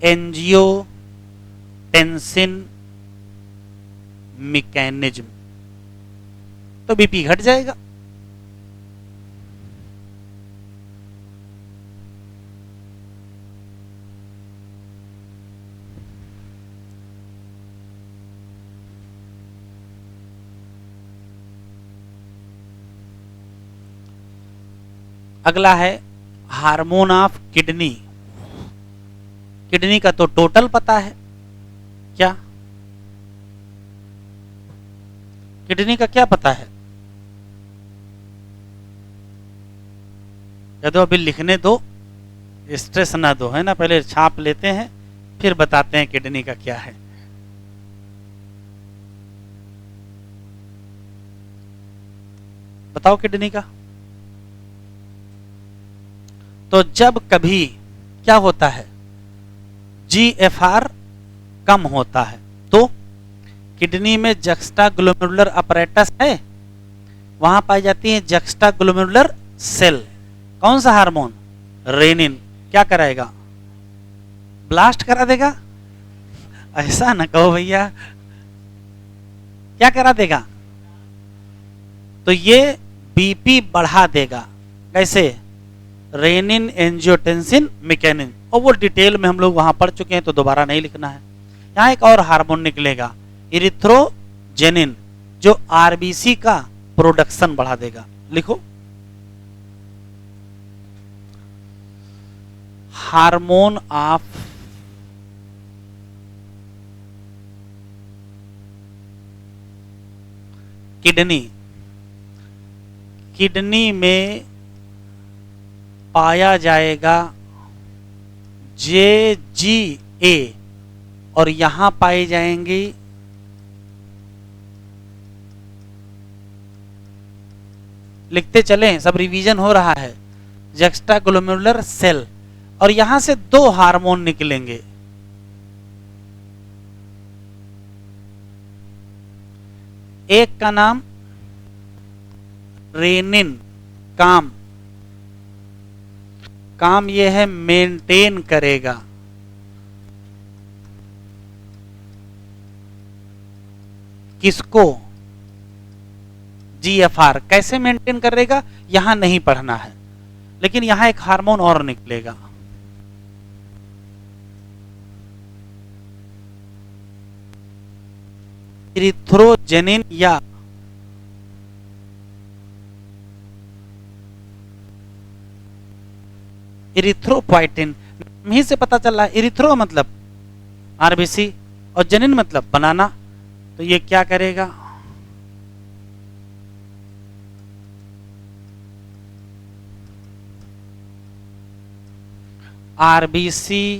एंजियोटेंसिन मैकेनिज्म, तो बीपी घट जाएगा। अगला है हार्मोन ऑफ किडनी। किडनी का तो टोटल पता है, क्या किडनी का क्या पता है, या तो अभी लिखने दो, स्ट्रेस ना दो, है ना, पहले छाप लेते हैं फिर बताते हैं किडनी का क्या है। बताओ किडनी का, तो जब कभी क्या होता है, GFR कम होता है तो किडनी में जक्स्टाग्लोमेरुलर अपरेटस है, वहां पाई जाती है जक्स्टाग्लोमेरुलर सेल। कौन सा हार्मोन, रेनिन, क्या कराएगा, ब्लास्ट करा देगा। ऐसा ना कहो भैया, क्या करा देगा, तो ये बीपी बढ़ा देगा। कैसे, रेनिन एंजियोटेंसिन मैकेनिज्म, और वो डिटेल में हम लोग वहां पढ़ चुके हैं तो दोबारा नहीं लिखना है। यहां एक और हार्मोन निकलेगा इरिथ्रोजेनिन, जो आरबीसी का प्रोडक्शन बढ़ा देगा। लिखो, हार्मोन ऑफ किडनी, किडनी में पाया जाएगा JGA और यहां पाई जाएंगी लिखते चलें, सब रिवीजन हो रहा है, जक्स्टाग्लोमेरुलर सेल, और यहां से 2 हार्मोन निकलेंगे, एक का नाम रेनिन, काम काम ये है मेंटेन करेगा, किसको, GFR। कैसे मेंटेन करेगा यहां नहीं पढ़ना है, लेकिन यहां एक हार्मोन और निकलेगा, इरिथ्रोजेनिन या इरिथ्रोपोइटिन। यहीं से पता चल रहा है, इरिथ्रो मतलब आरबीसी और जेनिन मतलब बनाना, तो ये क्या करेगा, आरबीसी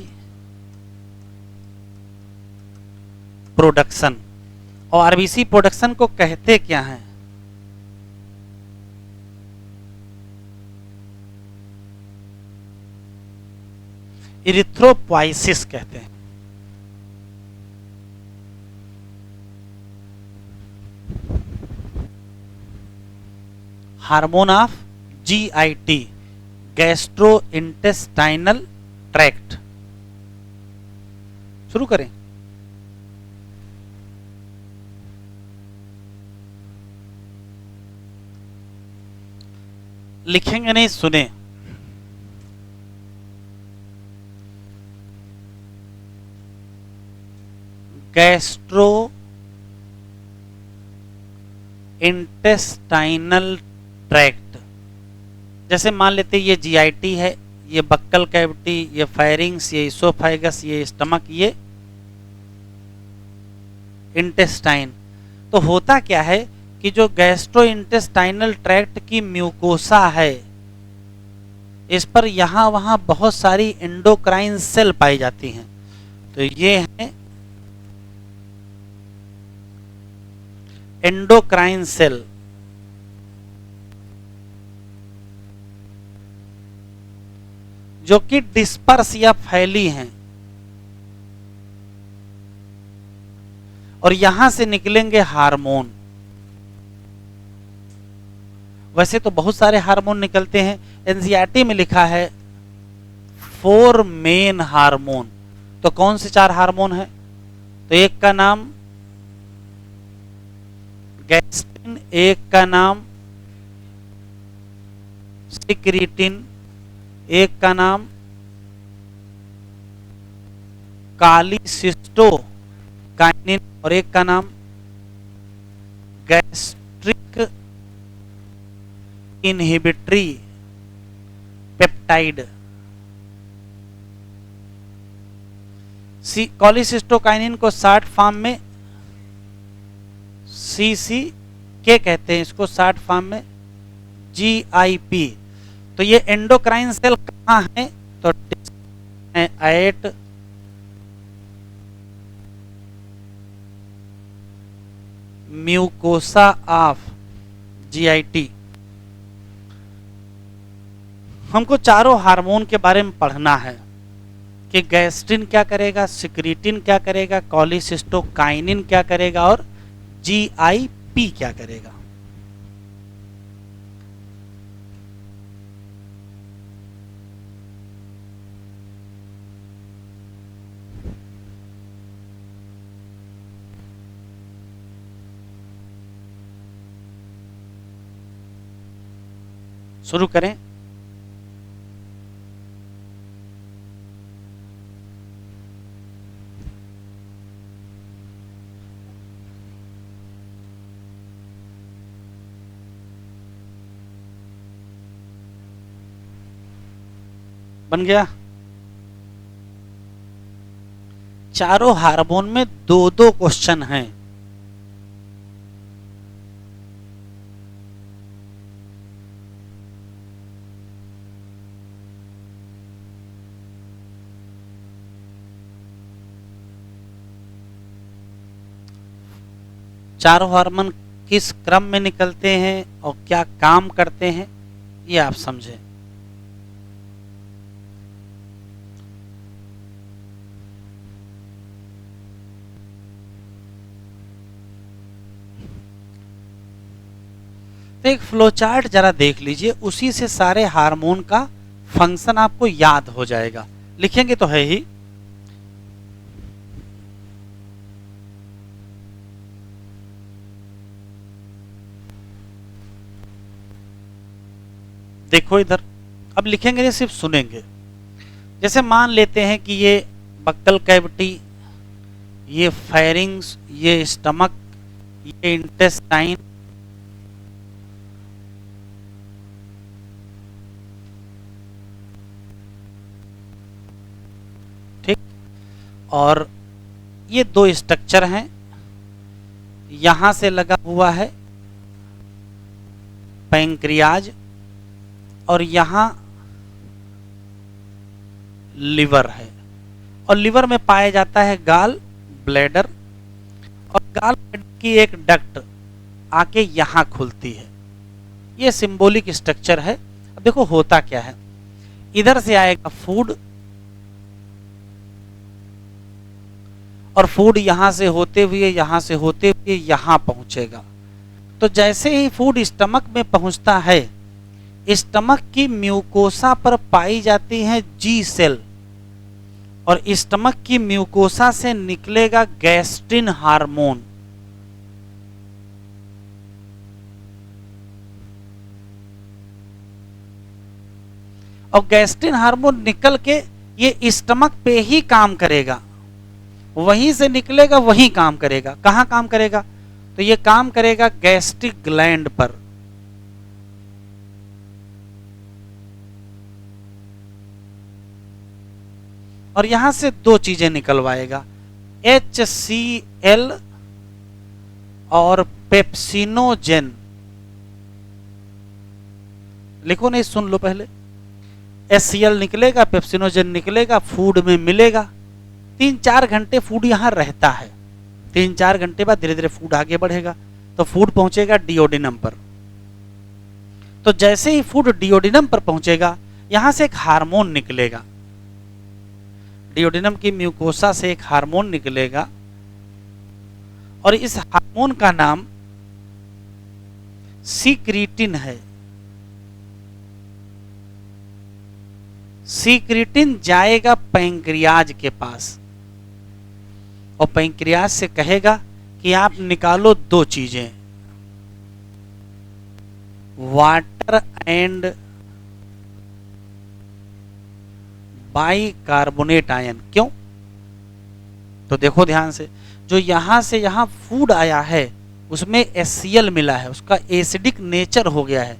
प्रोडक्शन। और आरबीसी प्रोडक्शन को कहते क्या हैं, इरिथ्रोपोइसिस कहते हैं। Hormone of GIT, gastro intestinal tract. शुरू करें। लिखेंगे नहीं, सुने। गैस्ट्रो इंटेस्टाइनल ट्रैक्ट, जैसे मान लेते ये GIT है, ये बक्कल कैविटी, ये फेरिंग्स, ये इसोफाइगस, ये स्टमक, ये इंटेस्टाइन। तो होता क्या है कि जो गैस्ट्रो इंटेस्टाइनल ट्रैक्ट की म्यूकोसा है, इस पर यहां वहां बहुत सारी एंडोक्राइन सेल पाई जाती हैं। तो ये है एंडोक्राइन सेल, जो कि डिस्पर्स या फैली हैं, और यहां से निकलेंगे हार्मोन। वैसे तो बहुत सारे हार्मोन निकलते हैं, एनसीईआरटी में लिखा है 4 मेन हार्मोन। तो कौन से 4 हार्मोन है? तो एक का नाम गैस्ट्रिन, एक का नाम सिक्रीटिन, एक का नाम कालीसिस्टोकाइनिन, और एक का नाम गैस्ट्रिक इनहिबिटरी पेप्टाइड। कॉलीसिस्टोकाइनिन को शॉर्ट फॉर्म में CCK कहते हैं, इसको शॉर्ट फॉर्म में GIP। तो ये एंडोक्राइन सेल कहाँ है? तो एट म्यूकोसा ऑफ GIT। हमको चारों हार्मोन के बारे में पढ़ना है कि गैस्ट्रिन क्या करेगा, सिक्रीटिन क्या करेगा, कॉलीसिस्टोकाइनिन क्या करेगा, और GIP क्या करेगा। शुरू करें। बन गया। चारों हार्मोन में 2-2 क्वेश्चन हैं। चारों हार्मोन किस क्रम में निकलते हैं और क्या काम करते हैं, ये आप समझें। तो एक फ्लोचार्ट जरा देख लीजिए, उसी से सारे हार्मोन का फंक्शन आपको याद हो जाएगा। लिखेंगे तो है ही। देखो इधर, अब लिखेंगे नहीं, सिर्फ सुनेंगे। जैसे मान लेते हैं कि ये बक्कल कैविटी, ये फेरिंग्स, ये स्टमक, ये इंटेस्टाइन, ठीक, और ये 2 स्ट्रक्चर हैं। यहां से लगा हुआ है पैंक्रियाज, और यहां लिवर है, और लिवर में पाया जाता है गाल ब्लैडर, और गाल ब्लैडर की एक डक्ट आके यहां खुलती है। ये सिंबॉलिक स्ट्रक्चर है। अब देखो होता क्या है, इधर से आएगा फूड, और फूड यहां से होते हुए यहां पहुंचेगा। तो जैसे ही फूड स्टमक में पहुंचता है, स्टमक की म्यूकोसा पर पाई जाती है जी सेल, और स्टमक की म्यूकोसा से निकलेगा गैस्ट्रिन हार्मोन। और गैस्ट्रिन हार्मोन निकल के ये स्टमक पे ही काम करेगा, वहीं से निकलेगा वहीं काम करेगा। कहां काम करेगा? तो ये काम करेगा गैस्ट्रिक ग्लैंड पर। और यहां से दो चीजें निकलवाएगा, HCl और पेप्सिनोजेन। लिखो नहीं, सुन लो पहले। HCl निकलेगा, पेप्सिनोजेन निकलेगा, फूड में मिलेगा। 3-4 घंटे फूड यहां रहता है। 3-4 घंटे बाद धीरे धीरे फूड आगे बढ़ेगा, तो फूड पहुंचेगा डिओडिनम पर। तो जैसे ही फूड डिओडिनम पर पहुंचेगा, यहां से एक हार्मोन निकलेगा। डिओडिनम की म्यूकोसा से एक हार्मोन निकलेगा, और इस हार्मोन का नाम सीक्रीटिन है। सीक्रीटिन जाएगा पैंक्रियाज के पास, और पैंक्रियाज से कहेगा कि आप निकालो दो चीजें, वाटर एंड बाइकार्बोनेट आयन। क्यों? तो देखो ध्यान से, जो यहां से यहां फूड आया है उसमें HCl मिला है, उसका एसिडिक नेचर हो गया है।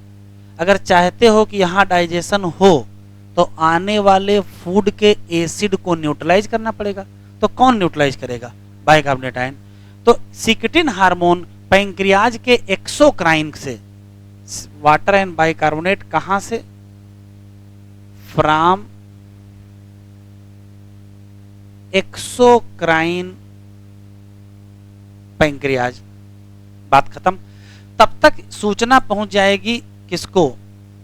अगर चाहते हो कि यहां डाइजेशन हो, तो आने वाले फूड के एसिड को न्यूट्रलाइज करना पड़ेगा। तो कौन न्यूट्रलाइज करेगा? Bicarbonate ion. तो सीक्रेटिन हार्मोन पैंक्रियाज के एक्सोक्राइन से, वाटर एंड बाइकार्बोनेट कहां से? From exocrine pancreas. बात खत्म। तब तक सूचना पहुंच जाएगी किसको?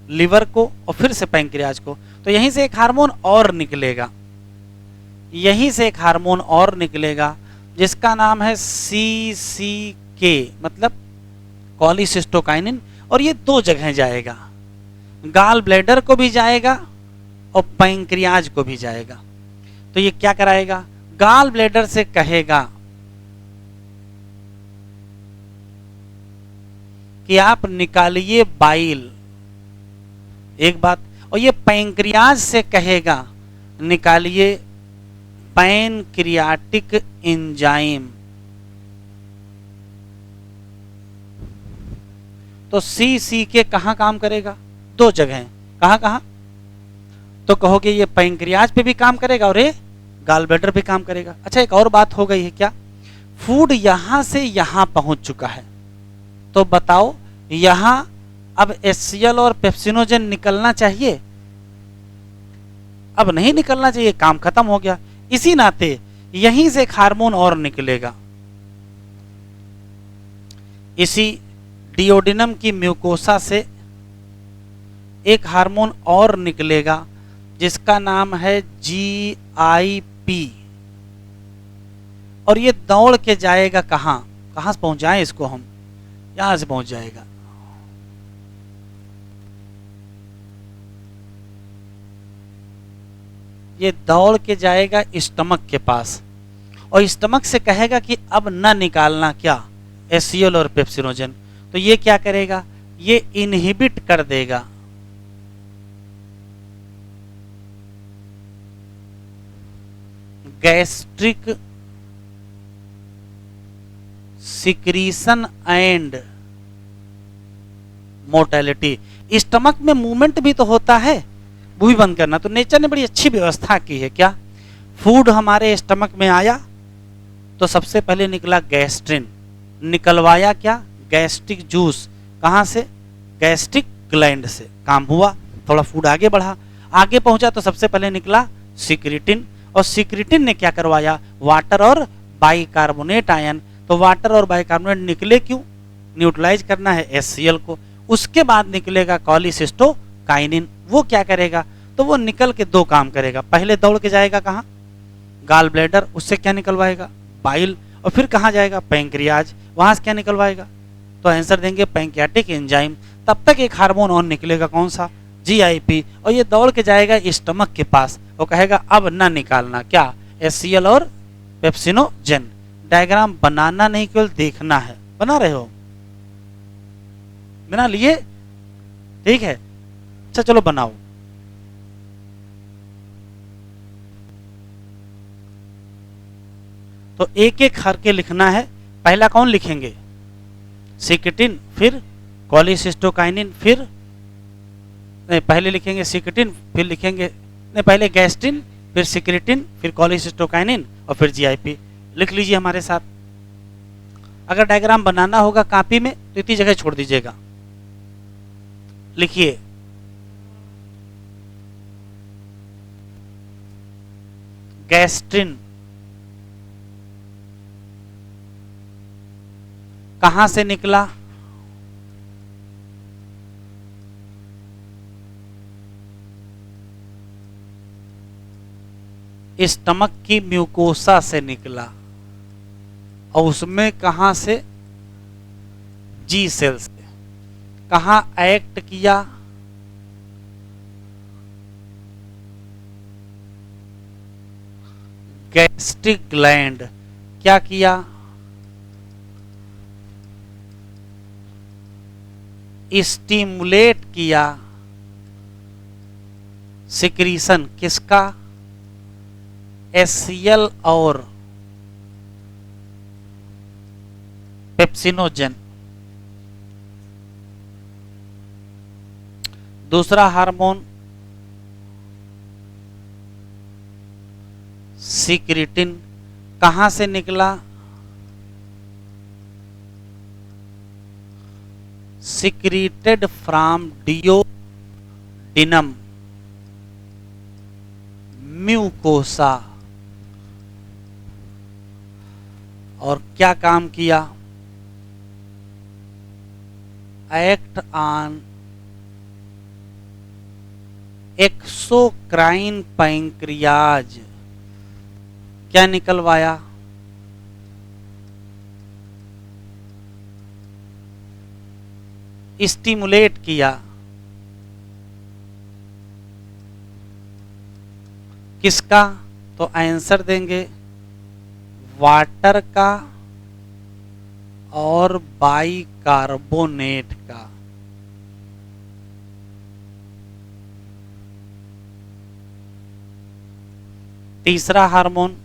लिवर को, और फिर से पैंक्रियाज को। तो यहीं से एक हार्मोन और निकलेगा, यहीं से एक हार्मोन और निकलेगा जिसका नाम है CCK, मतलब कॉलीसिस्टोकाइनिन। और ये दो जगह जाएगा, गाल ब्लैडर को भी जाएगा और पैंक्रियाज को भी जाएगा। तो ये क्या कराएगा? गाल ब्लैडर से कहेगा कि आप निकालिए बाइल, एक बात। और ये पैंक्रियाज से कहेगा निकालिए पैनक्रियाटिक एंजाइम। तो CCK कहां काम करेगा? दो जगह। कहां कहां? तो कहोगे ये पैंक्रियाज पे भी काम करेगा और ये गाल ब्लैडर पे काम करेगा। अच्छा, एक और बात हो गई है क्या? फूड यहां से यहां पहुंच चुका है, तो बताओ यहां अब HCl और पेप्सिनोजेन निकलना चाहिए? अब नहीं निकलना चाहिए, काम खत्म हो गया। इसी नाते यहीं से एक हार्मोन और निकलेगा, इसी डिओडिनम की म्यूकोसा से एक हार्मोन और निकलेगा जिसका नाम है GIP। और ये दौड़ के जाएगा कहां? कहां से पहुंच जाए इसको हम? यहां से पहुंच जाएगा, ये दौड़ के जाएगा स्टमक के पास, और स्टमक से कहेगा कि अब न निकालना क्या? HCl और पेप्सिनोजेन। तो ये क्या करेगा? ये इनहिबिट कर देगा gastric secretion and mortality. Stomach में मूवमेंट भी तो होता है, वो भी बंद करना। तो नेचर ने बड़ी अच्छी व्यवस्था की है। क्या? फूड हमारे स्टमक में आया तो सबसे पहले निकला गैस्ट्रिन, निकलवाया क्या? Gastric juice. कहां से? गैस्ट्रिक ग्लैंड से। काम हुआ, थोड़ा फूड आगे बढ़ा, आगे पहुंचा तो सबसे पहले निकला सीक्रेटिन, और सीक्रेटिन ने क्या करवाया? वाटर और बाइकार्बोनेट आयन। तो वाटर और बाइकार्बोनेट निकले क्यों? न्यूट्रलाइज करना है HCl को। उसके बाद निकलेगा कॉलीसिस्टोकाइनिन। वो क्या करेगा? तो वो निकल के दो काम करेगा। पहले दौड़ के जाएगा कहां? गाल ब्लैडर, उससे क्या निकलवाएगा? बाइल। और फिर कहां जाएगा? पैंक्रियाज, वहां से क्या निकलवाएगा? तो आंसर देंगे पैंक्रियाटिक एंजाइम। तब तक एक हार्मोन और निकलेगा, कौन सा, जीआईपी, और ये दौड़ के जाएगा स्टमक के पास, वो कहेगा अब ना निकालना, क्या, एचसीएल और पेप्सिनोजेन। डायग्राम बनाना नहीं, केवल देखना है। बना रहे हो, बना लिए, ठीक है। अच्छा चलो बनाओ। तो एक एक करके लिखना है। पहला कौन लिखेंगे, सिक्रिटिन, फिर कोलिसिस्टोकाइनिन, फिर नहीं, पहले लिखेंगे सिक्रिटिन, फिर लिखेंगे, नहीं, पहले गैस्ट्रिन, फिर सिक्रिटिन, फिर कोलिसिस्टोकाइनिन, और फिर जीआईपी। लिख लीजिए हमारे साथ। अगर डायग्राम बनाना होगा कॉपी में तो इतनी जगह छोड़ दीजिएगा। लिखिए, गैस्ट्रिन कहां से निकला, स्टमक की म्यूकोसा से निकला, और उसमें कहां से, जी सेल से। कहां एक्ट किया, गैस्ट्रिक ग्लैंड, क्या किया, स्टिमुलेट किया सिक्रीशन, किसका, एचसीएल और पेप्सिनोजेन। दूसरा हार्मोन सिक्रिटिन, कहां से निकला, सिक्रीटेड फ्रॉम डियोडिनम म्यूकोसा। और क्या काम किया, एक्ट ऑन एक्सोक्राइन पैंक्रियाज, क्या निकलवाया, स्टिमुलेट किया, किसका, तो आंसर देंगे वाटर का और बाइकार्बोनेट का। तीसरा हार्मोन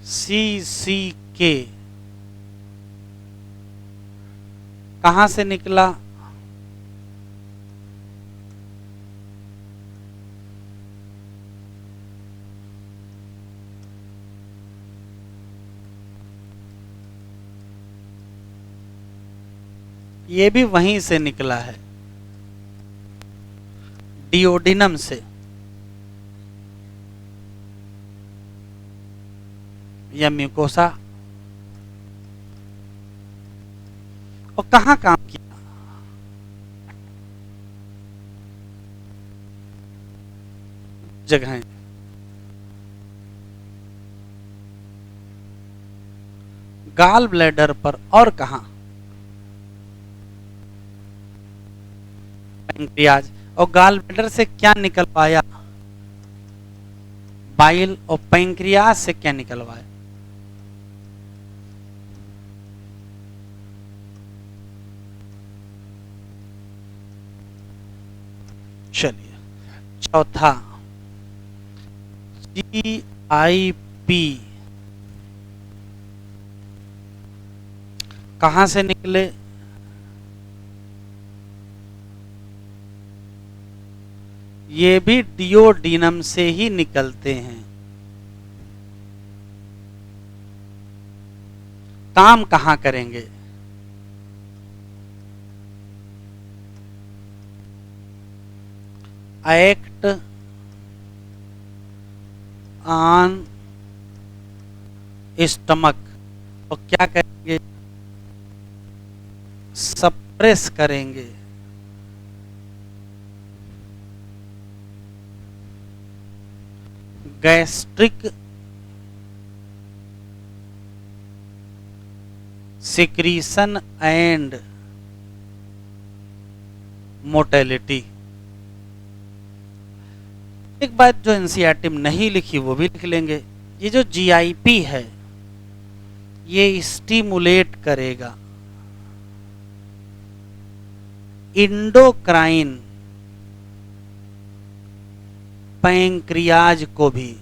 सीसीके, कहां से निकला, ये भी वहीं से निकला है, डियोडिनम से। या म्यूकोसा, और कहां काम किया, जगह गाल ब्लैडर पर, और कहां, पैंक्रियाज। और गाल ब्लैडर से क्या निकल पाया, बाइल, और पैंक्रियाज से क्या निकलवाया, चलिए। चौथा जीआईपी, कहां से निकले, ये भी डियोडिनम से ही निकलते हैं। काम कहां करेंगे, एक्ट ऑन स्टमक, और क्या करेंगे, सप्रेस करेंगे गैस्ट्रिक सिक्रीशन एंड मोटेलिटी। एक बात जो एनसीईआरटी में नहीं लिखी वो भी लिख लेंगे। ये जो जीआईपी है ये स्टिमुलेट करेगा इंडोक्राइन पैंक्रियाज को भी,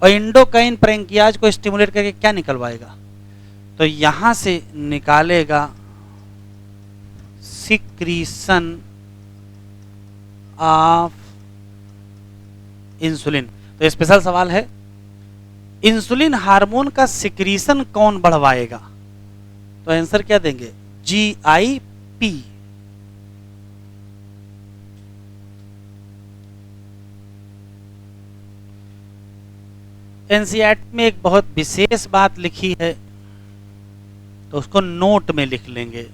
और इंडोक्राइन पैंक्रियाज को स्टिमुलेट करके क्या निकलवाएगा, तो यहां से निकालेगा सिक्रीशन ऑफ इंसुलिन। तो स्पेशल सवाल है, इंसुलिन हार्मोन का सिक्रीशन कौन बढ़वाएगा, तो आंसर क्या देंगे, जीआईपी। एनसीईआरटी में एक बहुत विशेष बात लिखी है तो उसको नोट में लिख लेंगे।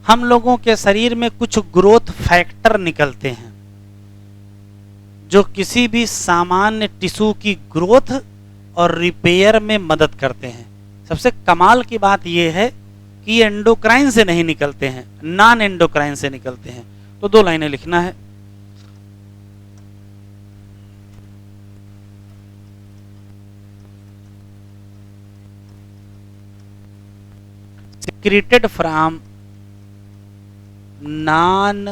हम लोगों के शरीर में कुछ ग्रोथ फैक्टर निकलते हैं जो किसी भी सामान्य टिश्यू की ग्रोथ और रिपेयर में मदद करते हैं। सबसे कमाल की बात यह है कि ये एंडोक्राइन से नहीं निकलते हैं, नॉन एंडोक्राइन से निकलते हैं। तो 2 लाइनें लिखना है। Secreted from non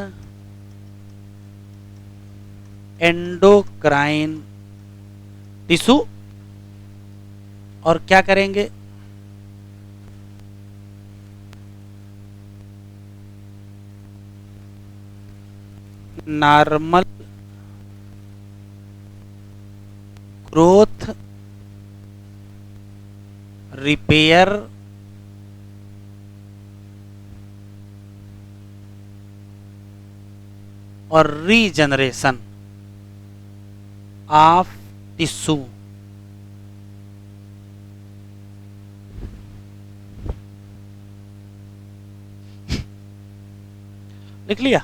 endocrine tissue, और क्या करेंगे, नॉर्मल ग्रोथ, रिपेयर और रीजनरेशन ऑफ टिश्यू। लिख लिया।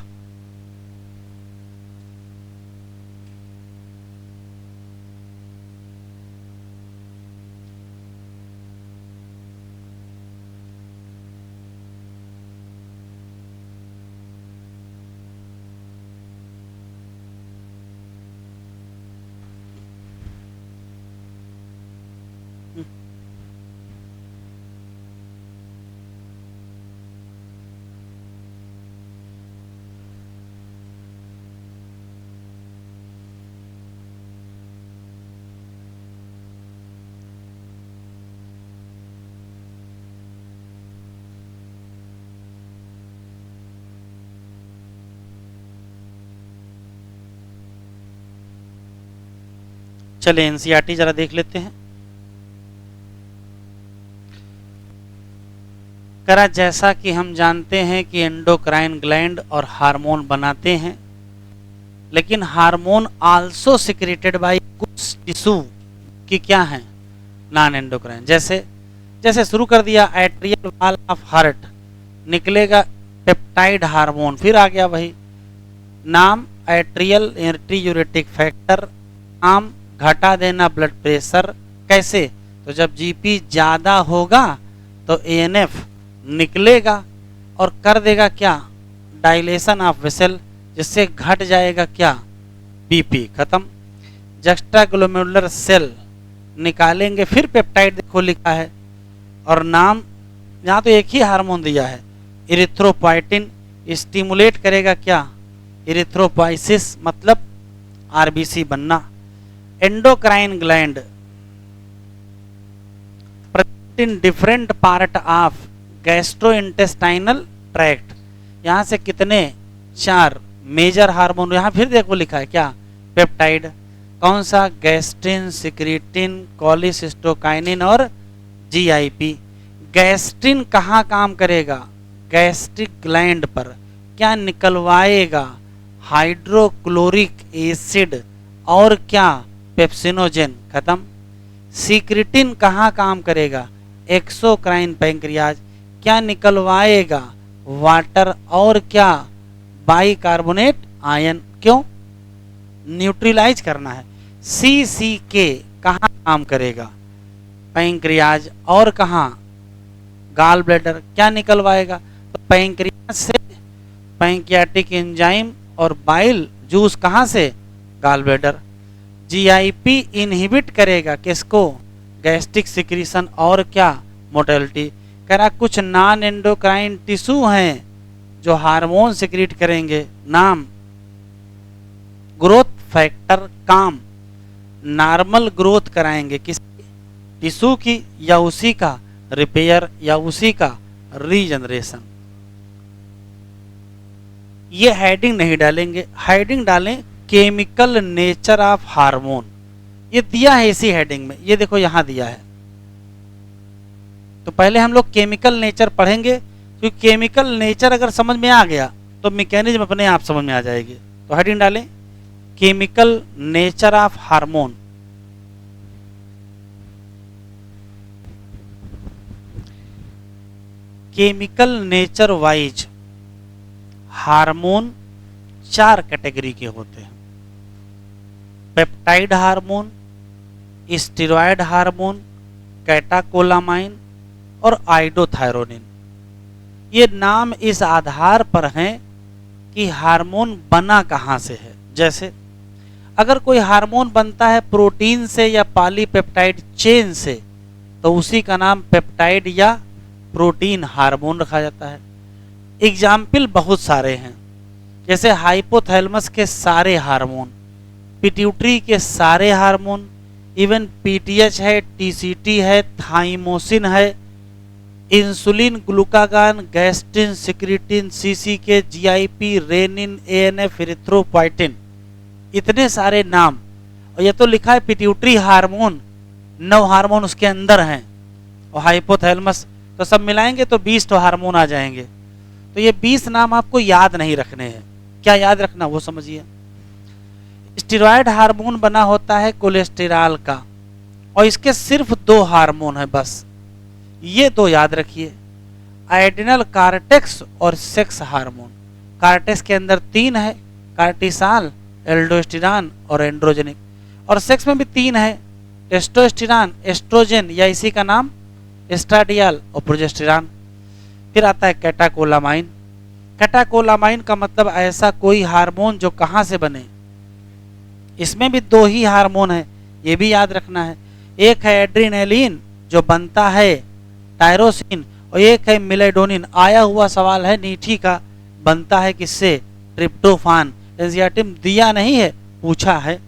चले एनसीईआरटी जरा देख लेते हैं। करा जैसा कि हम जानते हैं कि एंडोक्राइन ग्लैंड और हार्मोन बनाते हैं, लेकिन हार्मोन आल्सो सिक्रेटेड बाय कुछ टिश्यू की क्या है, नॉन एंडोक्राइन। जैसे जैसे शुरू कर दिया एट्रियल वॉल ऑफ हार्ट, निकलेगा पेप्टाइड हार्मोन, फिर आ गया वही नाम एट्रियल एंटीयूरेटिक फैक्टर, नाम घटा देना ब्लड प्रेशर। कैसे, तो जब जीपी ज्यादा होगा तो एएनएफ निकलेगा और कर देगा क्या, डायलेशन ऑफ वेसल, जिससे घट जाएगा क्या, बीपी खत्म। जस्टाग्लोमेरुलर सेल निकालेंगे, फिर पेप्टाइड देखो लिखा है, और नाम यहाँ तो एक ही हार्मोन दिया है, इरिथ्रोपोइटिन, स्टिमुलेट करेगा क्या, इरिथ्रोपोइसिस, मतलब आरबीसी बनना। Endocrine gland in different part of gastrointestinal tract, यहां से कितने, 4 मेजर हार्मोन, यहां फिर देखो लिखा है क्या, पेप्टाइड, कौन सा, गैस्ट्रिन, सिक्रीटिन, कोलिसिस्टोकाइनिन और जीआईपी। गैस्ट्रिन कहाँ काम करेगा, गैस्ट्रिक ग्लैंड पर, क्या निकलवाएगा, हाइड्रोक्लोरिक एसिड और क्या, पेप्सिनोजेन, खत्म। सीक्रेटिन कहाँ काम करेगा? Exocrine pancreas. क्या निकलवाएगा? वाटर और क्या? Bicarbonate ion. क्यों? न्यूट्रलाइज करना है। CCK कहाँ काम करेगा? पैंक्रियाज और कहाँ? Gall bladder. क्या निकलवाएगा? तो पैंक्रियाज से पैंक्रियाटिक एंजाइम और बाइल जूस कहाँ से? Gall bladder. GIP इनहिबिट करेगा किसको? गैस्ट्रिक सिक्रीशन और क्या? मोटेलिटी। कह रहा कुछ नॉन एंडोक्राइन टिश्यू हैं जो हार्मोन सिक्रीट करेंगे। नाम? ग्रोथ फैक्टर काम। नॉर्मल ग्रोथ कराएंगे किस टिश्यू की, या उसी का रिपेयर, या उसी का रीजनरेशन। ये हेडिंग नहीं डालेंगे, हेडिंग डालें केमिकल नेचर ऑफ हार्मोन। ये दिया है इसी हेडिंग में, ये देखो यहां दिया है। तो पहले हम लोग केमिकल नेचर पढ़ेंगे, क्योंकि केमिकल नेचर अगर समझ में आ गया तो मैकेनिज्म अपने आप समझ में आ जाएगी। तो हेडिंग डालें chemical nature of hormone. Chemical nature wise hormone 4 category के होते हैं। Peptide hormone, steroid hormone, catecholamine और आइडोथायरोनिन। ये नाम इस आधार पर हैं कि हार्मोन बना कहाँ से है। जैसे अगर कोई हार्मोन बनता है प्रोटीन से या पॉलीपेप्टाइड चेन से, तो उसी का नाम पेप्टाइड या प्रोटीन हार्मोन रखा जाता है। एग्जाम्पल बहुत सारे हैं, जैसे हाइपोथैलेमस के सारे हार्मोन, पिट्यूटरी के सारे हार्मोन, इवन PTH है, TCT है, थाइमोसिन है, insulin, glucagon, gastrin, secretin, CCK, GIP, renin, ANF, erythropoietin. इतने सारे नाम, और ये तो लिखा है पिट्यूटरी हार्मोन, 9 हार्मोन उसके अंदर हैं, और हाइपोथैलेमस, तो सब मिलाएंगे तो 20 तो हार्मोन आ जाएंगे। तो ये 20 नाम आपको याद नहीं रखने हैं। क्या याद रखना वो समझिए। स्टेरॉयड हार्मोन बना होता है कोलेस्टेरॉल का, और इसके सिर्फ 2 हार्मोन है बस, ये 2 याद रखिए, एड्रिनल कार्टेक्स और सेक्स हार्मोन। कार्टेक्स के अंदर 3 है, कार्टिसाल, एल्डोस्टेरॉन और एंड्रोजेनिक, और सेक्स में भी 3 है, टेस्टोस्टेरॉन, एस्ट्रोजन या इसी का नाम एस्ट्राडियल और प्रोजेस्टेरॉन। फिर आता है कैटाकोलामाइन। कैटाकोलामाइन का मतलब ऐसा कोई हार्मोन जो कहाँ से बने। इसमें भी 2 ही हार्मोन है, ये भी याद रखना है। एक है एड्रिनलिन जो बनता है टायरोसिन, और एक है मिलेडोनिन। आया हुआ सवाल है नीठी का, बनता है किससे? ट्रिप्टोफान। एंजाइम दिया नहीं है, पूछा है।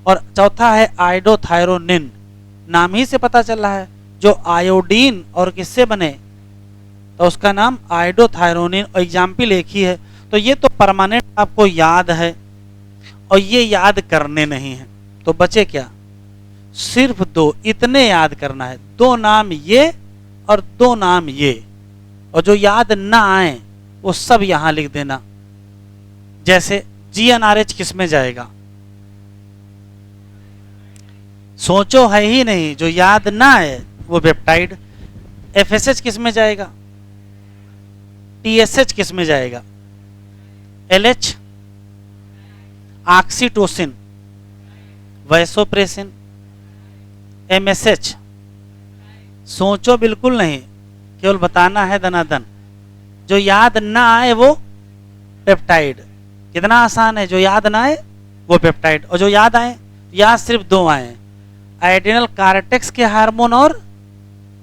और चौथा है आइडोथायरोनिन, नाम ही से पता चल रहा है, जो आयोडीन और किससे बने, तो उसका नाम आइडोथायरोनिन, और एग्जाम्पल एक ही है। तो ये तो परमानेंट आपको याद है, और ये याद करने नहीं है, तो बचे क्या? सिर्फ 2, इतने याद करना है। 2 नाम ये और 2 नाम ये, और जो याद ना आए वो सब यहां लिख देना। जैसे GnRH किस में जाएगा? सोचो, है ही नहीं, जो याद ना आए वो पेप्टाइड। FSH किस में जाएगा? TSH किस में जाएगा? LH, oxytocin, vasopressin, MSH। सोचो बिल्कुल नहीं, केवल बताना है दनादन। जो याद ना आए वो पेप्टाइड। कितना आसान है, जो याद ना आए वो पेप्टाइड, और जो याद आए, याद सिर्फ 2 आए, एड्रिनल कार्टेक्स के हार्मोन और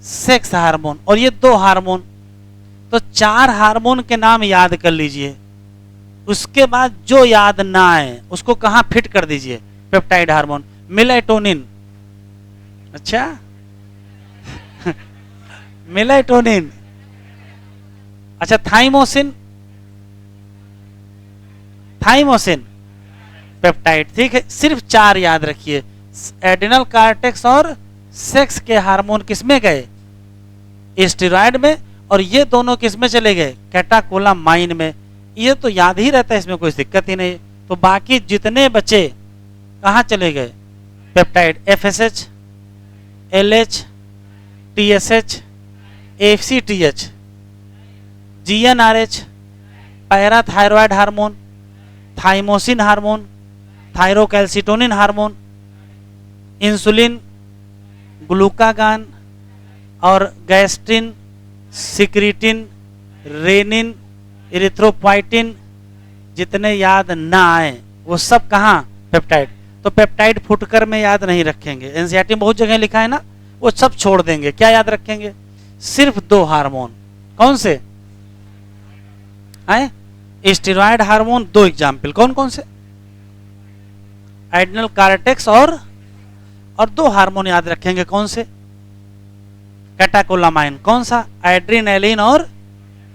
सेक्स हार्मोन, और ये 2 हार्मोन। तो 4 हार्मोन के नाम याद कर लीजिए। उसके बाद जो याद ना आए उसको कहां फिट कर दीजिए? Peptide hormone. मेलेटोनिन, अच्छा मेलेटोनिन, अच्छा थाइमोसिन, थाइमोसिन पेप्टाइड, ठीक है। सिर्फ 4 याद रखिए। एड्रिनल कार्टेक्स और सेक्स के हार्मोन किसमें गए? स्टेरॉयड में, और ये दोनों किसमें चले गए? कैटाकोलामाइन में। ये तो याद ही रहता है, इसमें कोई दिक्कत ही नहीं। तो बाकी जितने बचे कहाँ चले गए? Peptide. FSH, LH, TSH, FCTH, GnRH, parathyroid hormone, thymosin hormone, thyrocalcitonin hormone, insulin, glucagon और गैस्ट्रिन, सिक्रीटिन, रेनिन, इरिथ्रोपोइटिन, जितने याद ना आए वो सब कहाँ, पेप्टाइड। तो पेप्टाइड फुटकर में याद नहीं रखेंगे, एनसीईआरटी में बहुत जगह लिखा है ना, वो सब छोड़ देंगे। क्या याद रखेंगे? सिर्फ दो हार्मोन। कौन से हैं? स्टेरॉयड हार्मोन, दो एग्जाम्पल कौन कौन से? एड्रिनल कार्टेक्स और दो हार्मोन याद रखेंगे कौन से? कैटाकोलामाइन, कौन सा? एड्रिनलिन और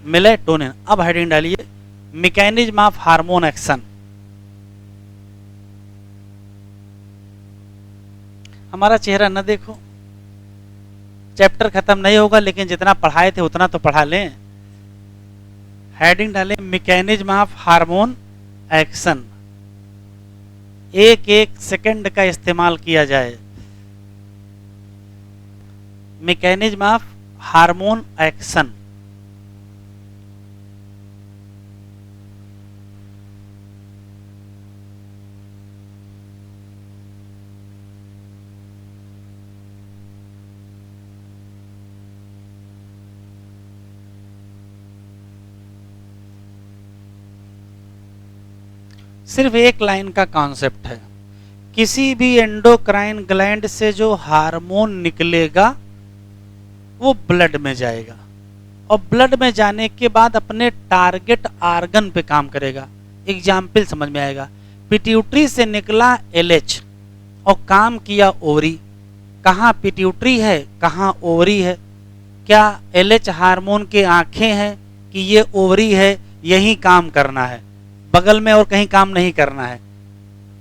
मेलेटोनिन। अब हेडिंग डालिए, मैकेनिज्म ऑफ हार्मोन एक्शन। हमारा चेहरा न देखो, चैप्टर खत्म नहीं होगा, लेकिन जितना पढ़ाए थे उतना तो पढ़ा लें। हेडिंग डालें, मैकेनिज्म ऑफ हार्मोन एक्शन। एक एक सेकंड का इस्तेमाल किया जाए। Mechanism of hormone action. सिर्फ एक लाइन का कॉन्सेप्ट है। किसी भी एंडोक्राइन ग्लैंड से जो हार्मोन निकलेगा वो ब्लड में जाएगा, और ब्लड में जाने के बाद अपने टारगेट आर्गन पे काम करेगा। एग्जाम्पल समझ में आएगा। पिट्यूटरी से निकला LH और काम किया ओवरी। कहाँ पिट्यूटरी है, कहाँ ओवरी है? क्या LH हार्मोन के आंखें हैं कि ये ओवरी है, यही काम करना है, बगल में और कहीं काम नहीं करना है?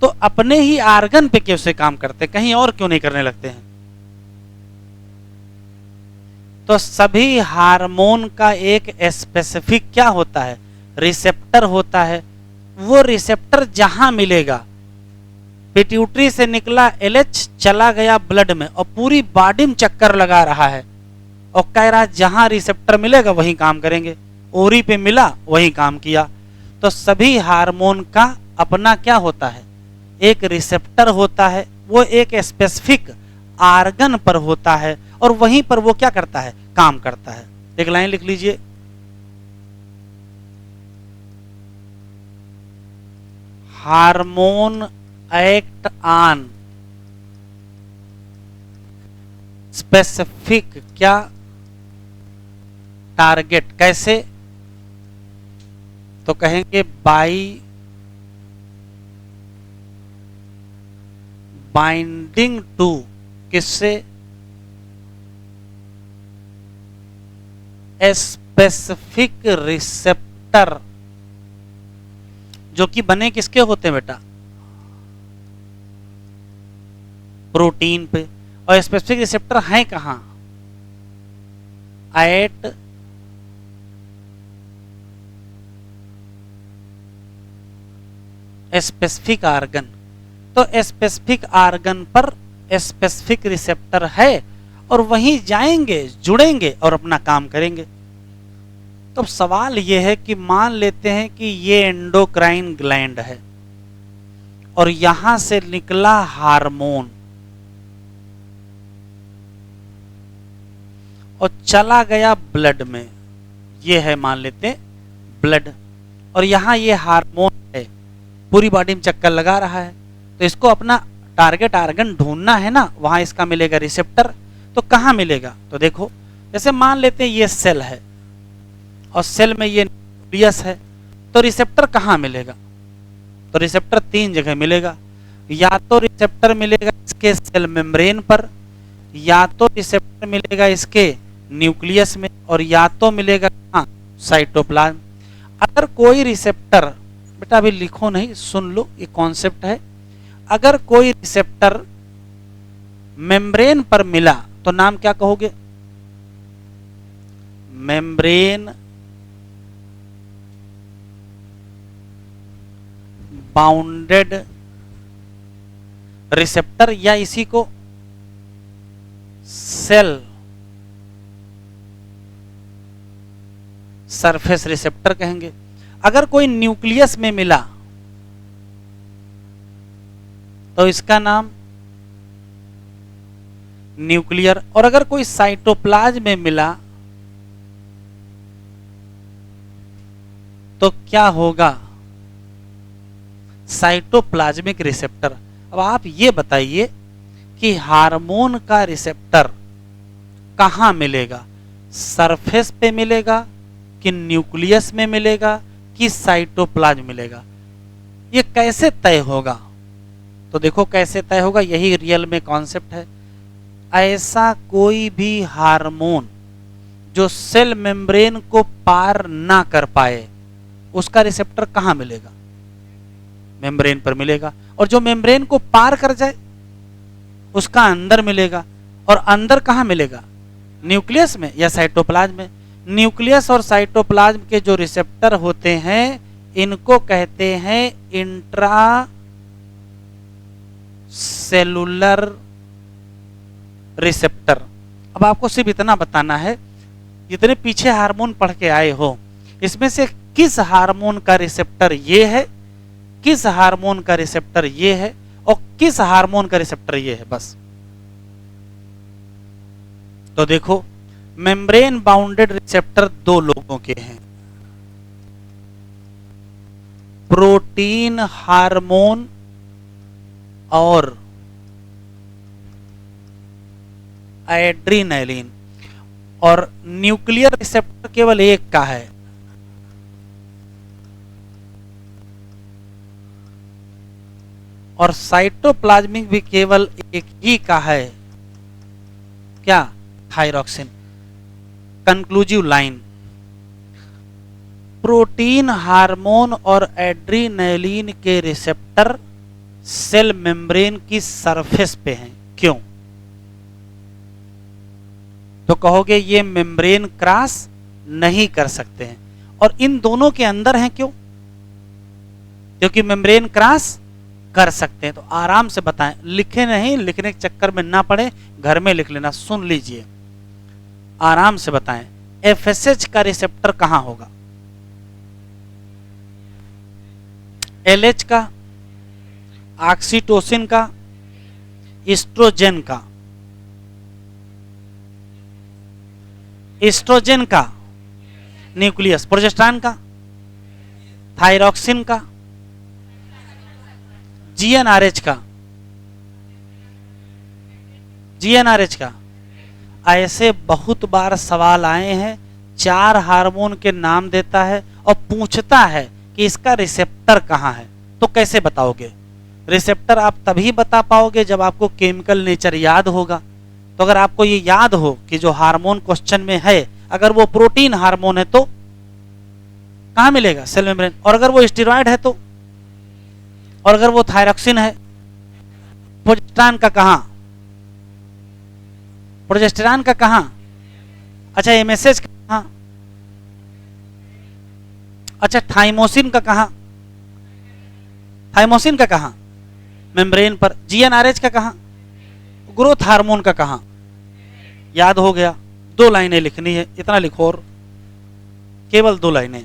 तो अपने ही आर्गन पे क्यों से काम करते, कहीं और क्यों नहीं करने लगते हैं? तो सभी हार्मोन का एक स्पेसिफिक क्या होता है, रिसेप्टर होता है। वो रिसेप्टर जहां मिलेगा, पिट्यूटरी से निकला LH चला गया ब्लड में और पूरी बॉडी में चक्कर लगा रहा है और कह रहा है जहां रिसेप्टर मिलेगा वहीं काम करेंगे। ओरी पे मिला वहीं काम किया। तो सभी हार्मोन का अपना क्या होता है, एक रिसेप्टर होता है, वो एक स्पेसिफिक आर्गन पर होता है और वहीं पर वो क्या करता है, काम करता है। एक लाइन लिख लीजिए, हार्मोन एक्ट ऑन स्पेसिफिक क्या, टारगेट। कैसे? तो कहेंगे बाई बाइंडिंग टू, किससे? स्पेसिफिक रिसेप्टर, जो कि बने किसके होते हैं बेटा, प्रोटीन पे। और स्पेसिफिक रिसेप्टर हैं कहां, एट स्पेसिफिक आर्गन। तो स्पेसिफिक आर्गन पर स्पेसिफिक रिसेप्टर है और वहीं जाएंगे, जुड़ेंगे और अपना काम करेंगे। तो सवाल यह है कि मान लेते हैं कि ये एंडोक्राइन ग्लैंड है और यहां से निकला हार्मोन और चला गया ब्लड में। ये है मान लेते हैं ब्लड, और यहां ये हार्मोन है, पूरी बॉडी में चक्कर लगा रहा है। तो इसको अपना टारगेट आर्गन ढूंढना है ना, वहां इसका मिलेगा रिसेप्टर। तो कहां मिलेगा? तो देखो, जैसे मान लेते हैं ये सेल है और सेल में ये न्यूक्लियस है, तो रिसेप्टर कहां मिलेगा? तो रिसेप्टर तीन जगह मिलेगा। या तो रिसेप्टर मिलेगा इसके सेल मेम्ब्रेन पर, या तो रिसेप्टर मिलेगा इसके न्यूक्लियस में, और या तो मिलेगा कहां, साइटोप्लाज्म। अगर कोई रिसेप्टर, बेटा अभी लिखो नहीं, सुन लो, ये कॉन्सेप्ट है। अगर कोई रिसेप्टर मेम्ब्रेन पर मिला तो नाम क्या कहोगे? मेम्ब्रेन बाउंडेड रिसेप्टर, या इसी को सेल सरफेस रिसेप्टर कहेंगे। अगर कोई न्यूक्लियस में मिला तो इसका नाम न्यूक्लियर, और अगर कोई साइटोप्लाज्म में मिला तो क्या होगा? Cytoplasmic receptor. अब आप ये बताइए कि हार्मोन का रिसेप्टर कहां मिलेगा? सरफेस पे मिलेगा कि न्यूक्लियस में मिलेगा कि साइटोप्लाज्म मिलेगा? ये कैसे तय होगा? तो देखो कैसे तय होगा, यही रियल में कॉन्सेप्ट है। ऐसा कोई भी हार्मोन जो सेल मेम्ब्रेन को पार ना कर पाए, उसका रिसेप्टर कहां मिलेगा? मेम्ब्रेन पर मिलेगा। और जो मेम्ब्रेन को पार कर जाए उसका अंदर मिलेगा। और अंदर कहां मिलेगा? न्यूक्लियस में या साइटोप्लाज्म में? न्यूक्लियस और साइटोप्लाज्म के जो रिसेप्टर होते हैं इनको कहते हैं इंट्रा सेलुलर रिसेप्टर। अब आपको सिर्फ इतना बताना है, जितने पीछे हार्मोन पढ़ के आए हो इसमें से किस हार्मोन का रिसेप्टर ये है, किस हार्मोन का रिसेप्टर ये है, और किस हार्मोन का रिसेप्टर ये है, बस। तो देखो, मेम्ब्रेन बाउंडेड रिसेप्टर दो लोगों के हैं, प्रोटीन हार्मोन और एड्रीनलिन। और न्यूक्लियर रिसेप्टर केवल एक का है, और साइटोप्लाज्मिक भी केवल एक ही का है, क्या? थायरॉक्सिन। कंक्लूजिव लाइन, प्रोटीन हार्मोन और एड्रीनलिन के रिसेप्टर सेल मेम्ब्रेन की सरफेस पे हैं। क्यों? तो कहोगे ये मेम्ब्रेन क्रॉस नहीं कर सकते हैं, और इन दोनों के अंदर हैं। क्यों? क्योंकि मेम्ब्रेन क्रॉस कर सकते हैं। तो आराम से बताएं, लिखे नहीं, लिखने के चक्कर में ना पड़े, घर में लिख लेना, सुन लीजिए, आराम से बताएं। एफएसएच का रिसेप्टर कहां होगा? एलएच का, ऑक्सीटोसिन का, एस्ट्रोजन का? एस्ट्रोजन का न्यूक्लियस, प्रोजेस्टेरॉन का, थायरॉक्सिन का, जीएनआरएच का, जीएनआरएच का। ऐसे बहुत बार सवाल आए हैं, 4 हार्मोन के नाम देता है और पूछता है कि इसका रिसेप्टर कहां है। तो कैसे बताओगे? रिसेप्टर आप तभी बता पाओगे जब आपको केमिकल नेचर याद होगा। तो अगर आपको ये याद हो कि जो हार्मोन क्वेश्चन में है, अगर वो प्रोटीन हार्मोन है तो कहां मिलेगा? Cell membrane. और अगर वो स्टेरॉइड है तो, और अगर वो थायरॉक्सिन है, प्रोजेस्टेरॉन का कहां? प्रोजेस्टेरॉन का कहां? अच्छा, एमएसएच का कहां? अच्छा, थाइमोसिन का कहां? थाइमोसिन का कहां? मेम्ब्रेन पर। जीएनआरएच का कहां? ग्रोथ हार्मोन का कहां? याद हो गया। 2 लाइनें लिखनी है, इतना लिखो, और केवल 2 लाइनें।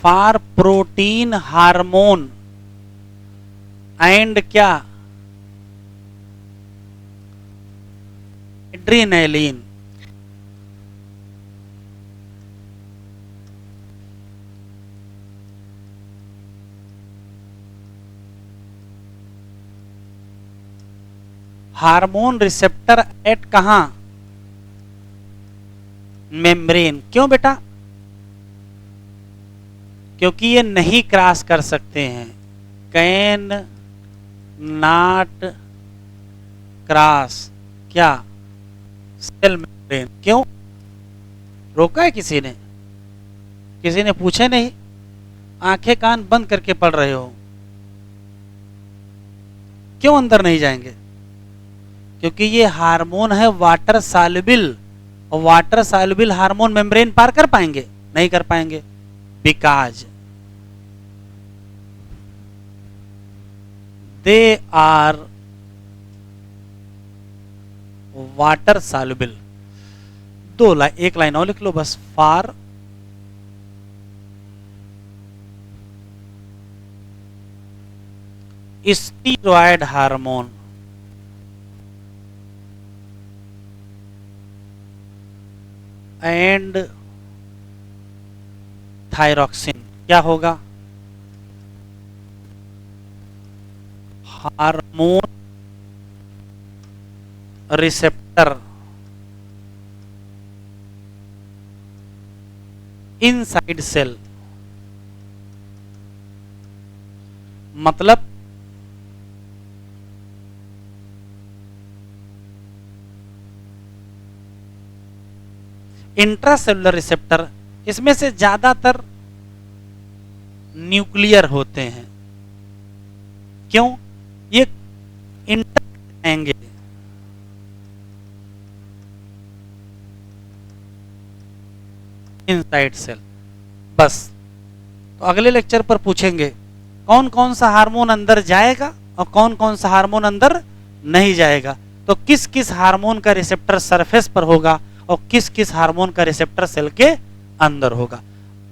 फॉर प्रोटीन हार्मोन एंड क्या? एड्रीनलिन। हार्मोन रिसेप्टर एट कहां? मेम्ब्रेन। क्यों बेटा? क्योंकि ये नहीं क्रॉस कर सकते हैं। कैन नॉट क्रॉस क्या? Cell membrane. क्यों रोका है किसी ने? किसी ने पूछे नहीं? आंखें कान बंद करके पढ़ रहे हो, क्यों अंदर नहीं जाएंगे? क्योंकि ये हार्मोन है water soluble, water soluble hormone membrane पार कर पाएंगे? नहीं कर पाएंगे, because they are water soluble. एक लाइन और लिख लो बस, for steroid hormone and thyroxine. क्या होगा? Hormone receptor inside cell. मतलब इंट्रासेलुलर रिसेप्टर, इसमें से ज्यादातर न्यूक्लियर होते हैं। क्यों? ये इंटर आएंगे, इनसाइड सेल। बस, तो अगले लेक्चर पर पूछेंगे कौन कौन सा हार्मोन अंदर जाएगा और कौन कौन सा हार्मोन अंदर नहीं जाएगा, तो किस किस हार्मोन का रिसेप्टर सरफेस पर होगा और किस किस हार्मोन का रिसेप्टर सेल के अंदर होगा।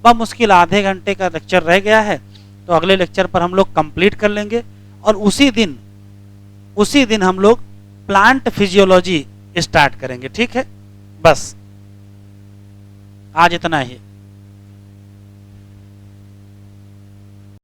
वह मुश्किल आधे घंटे का लेक्चर रह गया है, तो अगले लेक्चर पर हम लोग कंप्लीट कर लेंगे और उसी दिन हम लोग प्लांट फिजियोलॉजी स्टार्ट करेंगे। ठीक है, बस आज इतना ही।